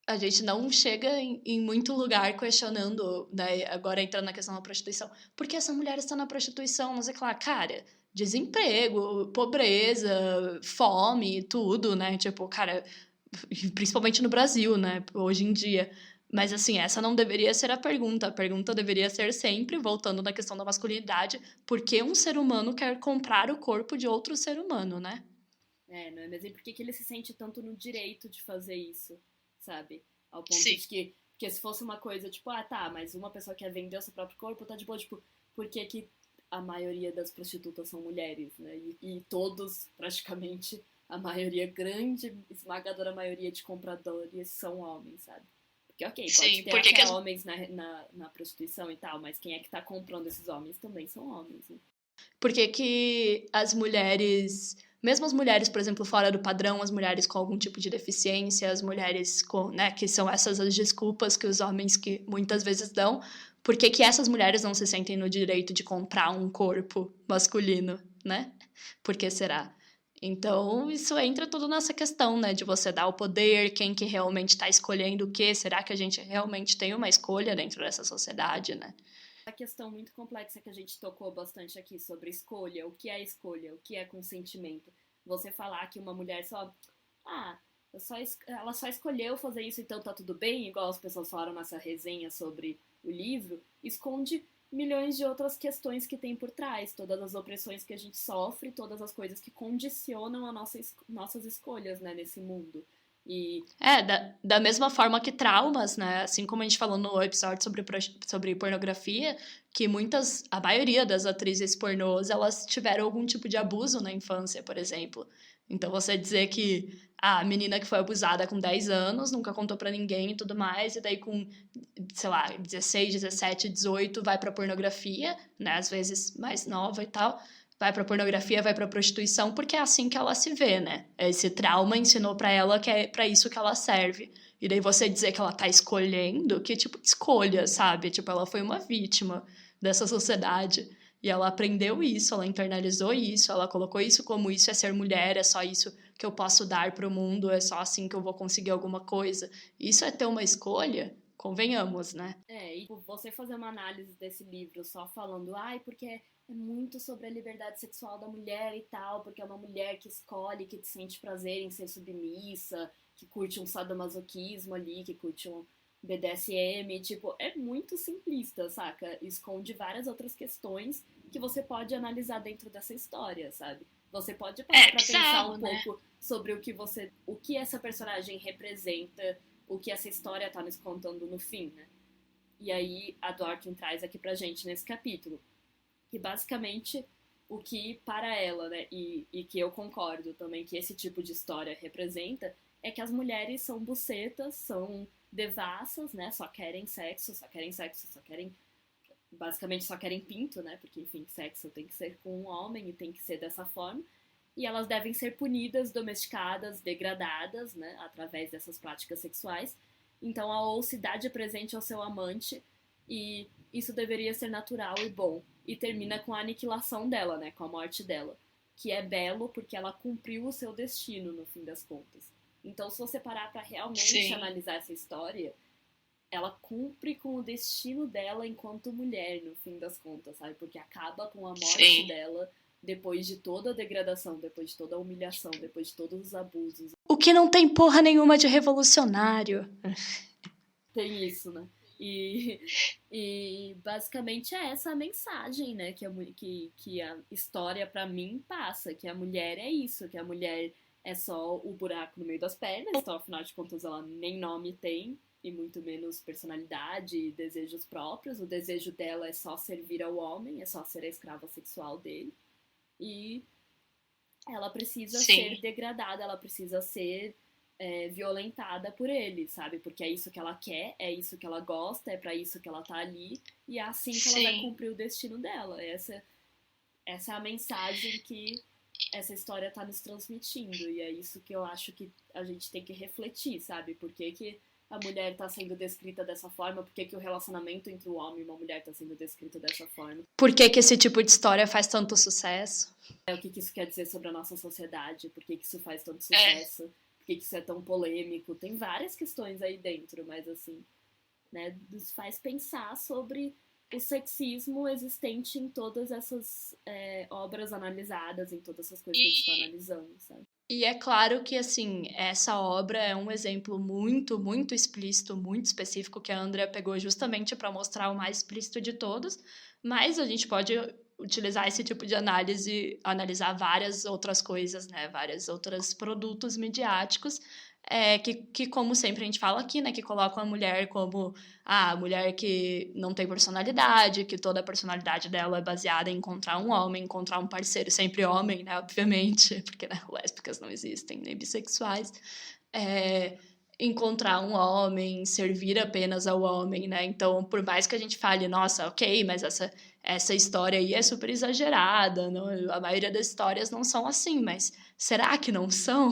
a gente não chega em muito lugar questionando, né, agora entrando na questão da prostituição, por que essa mulher está na prostituição? Não sei lá, cara, desemprego, pobreza, fome, tudo, né? Tipo, cara, principalmente no Brasil, né, hoje em dia. Mas, assim, essa não deveria ser a pergunta. A pergunta deveria ser sempre, voltando na questão da masculinidade, por que um ser humano quer comprar o corpo de outro ser humano, né? Não é mesmo? E por que ele se sente tanto no direito de fazer isso, sabe? Ao ponto Sim. de que, porque se fosse uma coisa, tipo, tá, mas uma pessoa quer vender o seu próprio corpo, tá de boa, tipo, por que a maioria das prostitutas são mulheres, né? E todos, praticamente, a maioria, grande, esmagadora maioria de compradores são homens, sabe? Porque, ok, pode ter até homens na prostituição e tal, mas quem é que tá comprando esses homens também são homens, né? Por que as mulheres, mesmo as mulheres, por exemplo, fora do padrão, as mulheres com algum tipo de deficiência, as mulheres com, né, que são essas as desculpas que os homens que muitas vezes dão, por que essas mulheres não se sentem no direito de comprar um corpo masculino, né? Por que será? Então, isso entra tudo nessa questão, né, de você dar o poder, quem que realmente está escolhendo o quê, será que a gente realmente tem uma escolha dentro dessa sociedade, né? A questão muito complexa que a gente tocou bastante aqui sobre escolha, o que é consentimento. Você falar que uma mulher só, ela só escolheu fazer isso, então tá tudo bem, igual as pessoas falaram nessa resenha sobre o livro, esconde milhões de outras questões que tem por trás, todas as opressões que a gente sofre, todas as coisas que condicionam nossas escolhas, né, nesse mundo. E... da mesma forma que traumas, né? Assim como a gente falou no episódio sobre pornografia, que a maioria das atrizes pornôs, elas tiveram algum tipo de abuso na infância, por exemplo. Então, você dizer que a menina que foi abusada com 10 anos, nunca contou pra ninguém e tudo mais, e daí com, sei lá, 16, 17, 18, vai pra pornografia, né? Às vezes mais nova e tal, vai pra pornografia, vai pra prostituição, porque é assim que ela se vê, né? Esse trauma ensinou pra ela que é pra isso que ela serve. E daí você dizer que ela tá escolhendo, que tipo de escolha, sabe? Tipo, ela foi uma vítima dessa sociedade. E ela aprendeu isso, ela internalizou isso, ela colocou isso como isso é ser mulher, é só isso que eu posso dar pro mundo, é só assim que eu vou conseguir alguma coisa. Isso é ter uma escolha? Convenhamos, né? E você fazer uma análise desse livro só falando, porque é muito sobre a liberdade sexual da mulher e tal, porque é uma mulher que escolhe, que sente prazer em ser submissa, que curte um sadomasoquismo ali, que curte um BDSM, tipo, é muito simplista, saca? Esconde várias outras questões que você pode analisar dentro dessa história, sabe? Você pode parar pra pensar um pouco sobre o que essa personagem representa, o que essa história tá nos contando no fim, né? E aí a Dworkin traz aqui pra gente nesse capítulo, que basicamente o que para ela, né, e que eu concordo também que esse tipo de história representa, é que as mulheres são bucetas, são devassas, né, só querem sexo, basicamente só querem pinto, né, porque enfim, sexo tem que ser com um homem e tem que ser dessa forma, e elas devem ser punidas, domesticadas, degradadas, né, através dessas práticas sexuais. Então a ou se dá de presente ao seu amante, e isso deveria ser natural e bom. E termina com a aniquilação dela, né, com a morte dela, que é belo porque ela cumpriu o seu destino no fim das contas. Então, se você parar pra realmente analisar essa história, ela cumpre com o destino dela enquanto mulher, no fim das contas, sabe? Porque acaba com a morte dela depois de toda a degradação, depois de toda a humilhação, depois de todos os abusos. O que não tem porra nenhuma de revolucionário. Tem isso, né? E basicamente é essa a mensagem, né? Que a história pra mim passa, que a mulher é isso, que a mulher é só o buraco no meio das pernas, então afinal de contas ela nem nome tem, e muito menos personalidade e desejos próprios. O desejo dela é só servir ao homem, é só ser a escrava sexual dele. E ela precisa ser degradada, ela precisa ser violentada por ele, sabe? Porque é isso que ela quer, é isso que ela gosta, é pra isso que ela tá ali, e é assim que ela vai cumprir o destino dela. Essa é a mensagem que essa história tá nos transmitindo, e é isso que eu acho que a gente tem que refletir, sabe? Por que a mulher tá sendo descrita dessa forma? Por que o relacionamento entre um homem e uma mulher tá sendo descrito dessa forma? Por que esse tipo de história faz tanto sucesso? O que isso quer dizer sobre a nossa sociedade? Por que isso faz tanto sucesso? Por que isso é tão polêmico? Tem várias questões aí dentro, mas assim, né, nos faz pensar sobre o sexismo existente em todas essas obras analisadas, em todas essas coisas que a gente está analisando, sabe? E é claro que, assim, essa obra é um exemplo muito, muito explícito, muito específico, que a Andrea pegou justamente para mostrar o mais explícito de todos, mas a gente pode utilizar esse tipo de análise, analisar várias outras coisas, né, vários outros produtos midiáticos, que, como sempre a gente fala aqui, né, que colocam a mulher como a mulher que não tem personalidade, que toda a personalidade dela é baseada em encontrar um homem, encontrar um parceiro, sempre homem, né, obviamente, porque né, lésbicas não existem, nem bissexuais, encontrar um homem, servir apenas ao homem, né, então por mais que a gente fale, nossa, ok, mas essa história aí é super exagerada, não, a maioria das histórias não são assim, mas será que não são?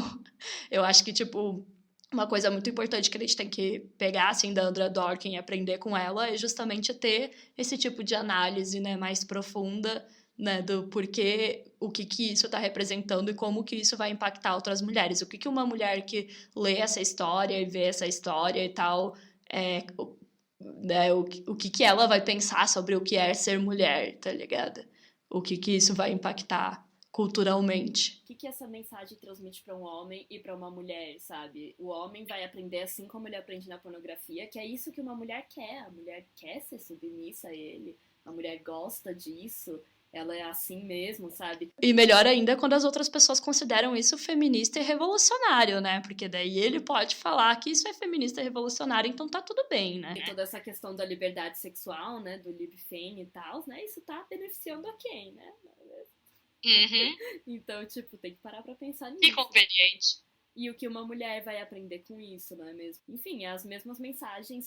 Eu acho que, tipo, uma coisa muito importante que a gente tem que pegar, assim, da Andrea Dworkin e aprender com ela é justamente ter esse tipo de análise, né, mais profunda, né, do porquê, o que isso está representando e como que isso vai impactar outras mulheres. O que uma mulher que lê essa história e vê essa história e tal, né, o que ela vai pensar sobre o que é ser mulher, tá ligado? O que isso vai impactar culturalmente. O que essa mensagem transmite para um homem e para uma mulher, sabe? O homem vai aprender assim como ele aprende na pornografia, que é isso que uma mulher quer. A mulher quer ser submissa a ele, a mulher gosta disso, ela é assim mesmo, sabe? E melhor ainda quando as outras pessoas consideram isso feminista e revolucionário, né? Porque daí ele pode falar que isso é feminista e revolucionário, então tá tudo bem, né? E toda essa questão da liberdade sexual, né? Do libfem e tal, né? Isso tá beneficiando a quem, né? Uhum. Então, tipo, tem que parar pra pensar nisso. Que conveniente. E o que uma mulher vai aprender com isso, não é mesmo? Enfim, as mesmas mensagens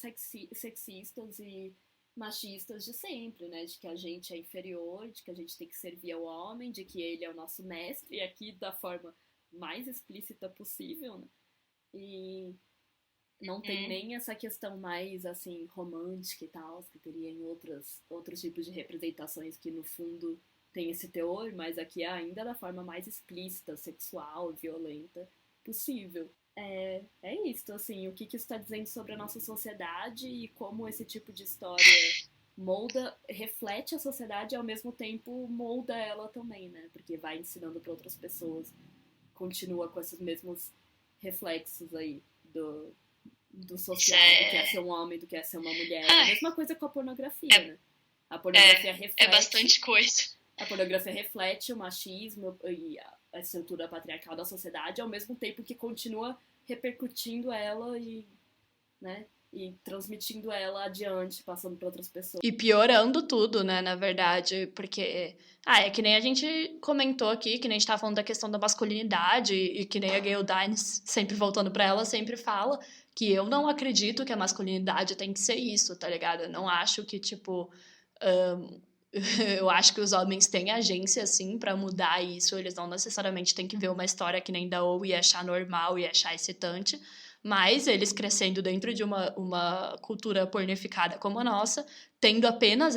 sexistas e machistas de sempre, né? De que a gente é inferior, de que a gente tem que servir ao homem, de que ele é o nosso mestre, e aqui da forma mais explícita possível, né? E não tem nem essa questão mais, assim, romântica e tal, que teria em outros tipos de representações que, no fundo, tem esse teor, mas aqui é ainda da forma mais explícita, sexual, violenta possível. É isso, assim, o que isso está dizendo sobre a nossa sociedade e como esse tipo de história reflete a sociedade e ao mesmo tempo molda ela também, né? Porque vai ensinando para outras pessoas, continua com esses mesmos reflexos aí do social, do que é ser um homem, do que é ser uma mulher. É a mesma coisa com a pornografia, né? A pornografia reflete... É bastante coisa. A pornografia reflete o machismo e a estrutura patriarcal da sociedade, ao mesmo tempo que continua repercutindo ela e, né, e transmitindo ela adiante, passando para outras pessoas. E piorando tudo, né, na verdade, porque... é que nem a gente comentou aqui, que nem a gente tava falando da questão da masculinidade, e que nem a Gayle Dines, sempre voltando pra ela, sempre fala que eu não acredito que a masculinidade tem que ser isso, tá ligado? Eu não acho que, tipo... eu acho que os homens têm agência, assim, pra mudar isso. Eles não necessariamente têm que ver uma história que nem da Ou e achar normal e achar excitante. Mas eles crescendo dentro de uma cultura pornificada como a nossa, tendo apenas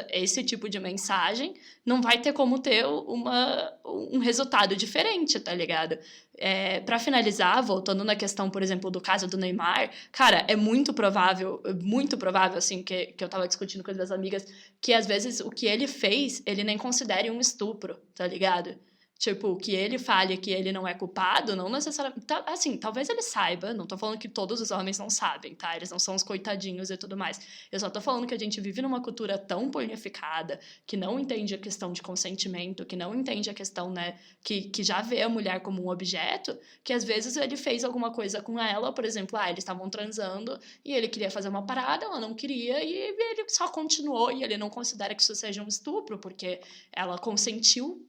esse tipo de mensagem, não vai ter como ter um resultado diferente, tá ligado? Para finalizar, voltando na questão, por exemplo, do caso do Neymar, cara, é muito provável, assim, que eu tava discutindo com as minhas amigas, que às vezes o que ele fez, ele nem considere um estupro, tá ligado? Tipo, que ele fale que ele não é culpado, não necessariamente. Assim, talvez ele saiba, não tô falando que todos os homens não sabem, tá? Eles não são os coitadinhos e tudo mais. Eu só tô falando que a gente vive numa cultura tão pornificada, que não entende a questão de consentimento, que não entende a questão, né, que já vê a mulher como um objeto, que às vezes ele fez alguma coisa com ela, por exemplo, eles estavam transando e ele queria fazer uma parada, ela não queria, e ele só continuou, e ele não considera que isso seja um estupro, porque ela consentiu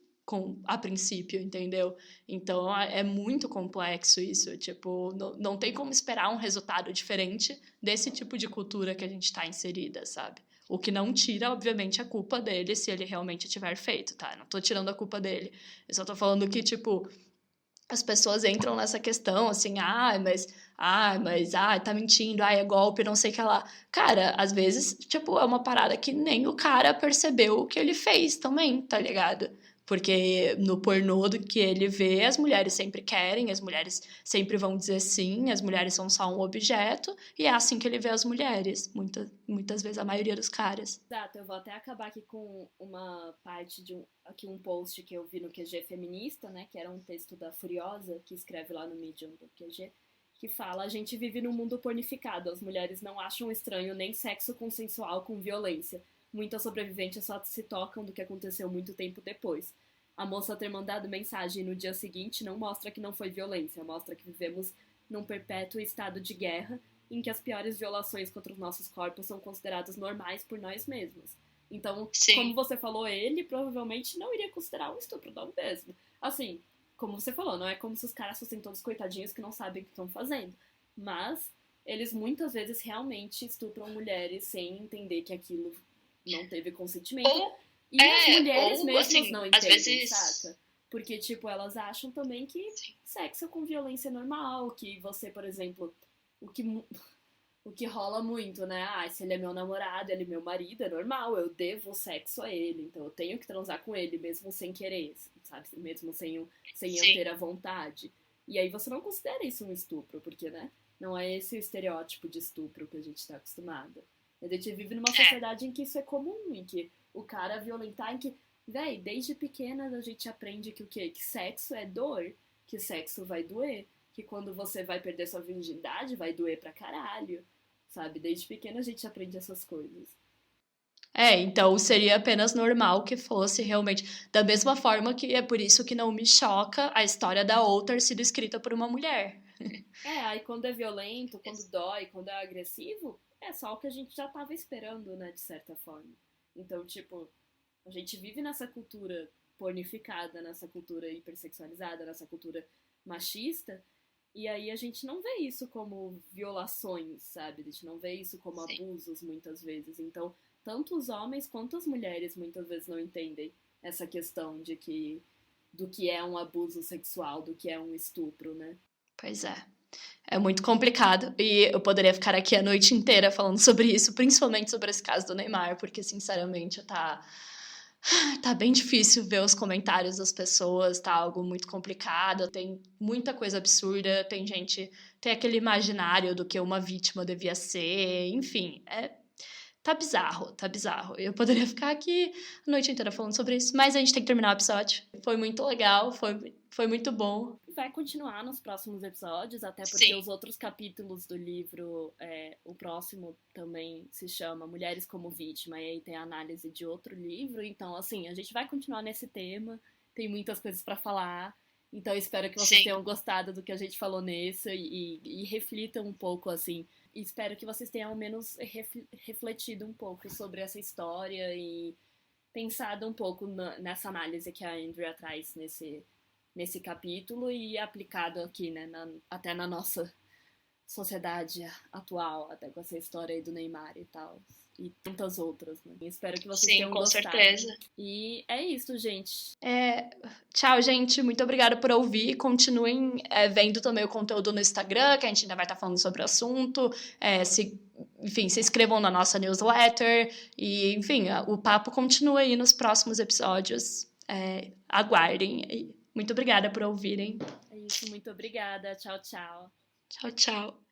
a princípio, entendeu? Então é muito complexo isso, tipo, não tem como esperar um resultado diferente desse tipo de cultura que a gente está inserida, sabe? O que não tira, obviamente, a culpa dele se ele realmente tiver feito, tá? Não tô tirando a culpa dele. Eu só tô falando que, tipo, as pessoas entram nessa questão, assim, tá mentindo, é golpe, não sei o que lá. Cara, às vezes, tipo, é uma parada que nem o cara percebeu o que ele fez também, tá ligado? Porque no pornô do que ele vê, as mulheres sempre querem, as mulheres sempre vão dizer sim, as mulheres são só um objeto, e é assim que ele vê as mulheres, muitas vezes a maioria dos caras. Exato, eu vou até acabar aqui com uma parte de um post que eu vi no QG Feminista, né, que era um texto da Furiosa, que escreve lá no Medium do QG, que fala: a gente vive num mundo pornificado, as mulheres não acham estranho nem sexo consensual com violência. Muitas sobreviventes só se tocam do que aconteceu muito tempo depois. A moça ter mandado mensagem no dia seguinte não mostra que não foi violência, mostra que vivemos num perpétuo estado de guerra em que as piores violações contra os nossos corpos são consideradas normais por nós mesmos. Então, Sim. como você falou, ele provavelmente não iria considerar um estupro, não mesmo. Assim, como você falou, não é como se os caras fossem todos coitadinhos que não sabem o que estão fazendo. Mas eles muitas vezes realmente estupram mulheres sem entender que aquilo não teve consentimento. E as mulheres mesmo assim, não às entendem, vezes... saca? Porque, tipo, elas acham também que sexo com violência é normal, que você, por exemplo, o que rola muito, né? Se ele é meu namorado, ele é meu marido, é normal, eu devo sexo a ele, então eu tenho que transar com ele, mesmo sem querer, sabe? Mesmo sem eu ter a vontade. E aí você não considera isso um estupro, porque, né? Não é esse o estereótipo de estupro que a gente tá acostumada. A gente vive numa sociedade em que isso é comum, em que o cara violentar, em que, véi, desde pequena a gente aprende que o quê? Que sexo é dor, que sexo vai doer, que quando você vai perder sua virgindade vai doer pra caralho, sabe? Desde pequena a gente aprende essas coisas. Então seria apenas normal que fosse realmente. Da mesma forma que é por isso que não me choca a história da Ou ter sido escrita por uma mulher. Aí quando é violento, quando dói, quando é agressivo, é só o que a gente já tava esperando, né, de certa forma. Então, tipo, a gente vive nessa cultura pornificada, nessa cultura hipersexualizada, nessa cultura machista, e aí a gente não vê isso como violações, sabe? A gente não vê isso como abusos muitas vezes. Então, tanto os homens quanto as mulheres muitas vezes não entendem essa questão do que é um abuso sexual, do que é um estupro, né? Pois é. É muito complicado e eu poderia ficar aqui a noite inteira falando sobre isso, principalmente sobre esse caso do Neymar, porque, sinceramente, tá bem difícil ver os comentários das pessoas, tá algo muito complicado, tem muita coisa absurda, tem aquele imaginário do que uma vítima devia ser, enfim, tá bizarro. Eu poderia ficar aqui a noite inteira falando sobre isso, mas a gente tem que terminar o episódio. Foi muito legal, foi muito bom. Vai continuar nos próximos episódios, até porque os outros capítulos do livro, o próximo também se chama Mulheres como Vítima, e aí tem a análise de outro livro, então, assim, a gente vai continuar nesse tema, tem muitas coisas pra falar, então espero que vocês tenham gostado do que a gente falou nesse e reflitam um pouco, assim, e espero que vocês tenham ao menos refletido um pouco sobre essa história e pensado um pouco nessa análise que a Andrea traz nesse capítulo e aplicado aqui, né, até na nossa sociedade atual, até com essa história aí do Neymar e tal. e tantas outras, né? Espero que vocês Sim, tenham com gostado. certeza. E é isso, gente. Tchau, gente. Muito obrigada por ouvir. Continuem vendo também o conteúdo no Instagram, que a gente ainda vai estar falando sobre o assunto. Enfim, se inscrevam na nossa newsletter. E, enfim, o papo continua aí nos próximos episódios. Aguardem. Muito obrigada por ouvirem. É isso, muito obrigada. Tchau, tchau. Tchau, tchau.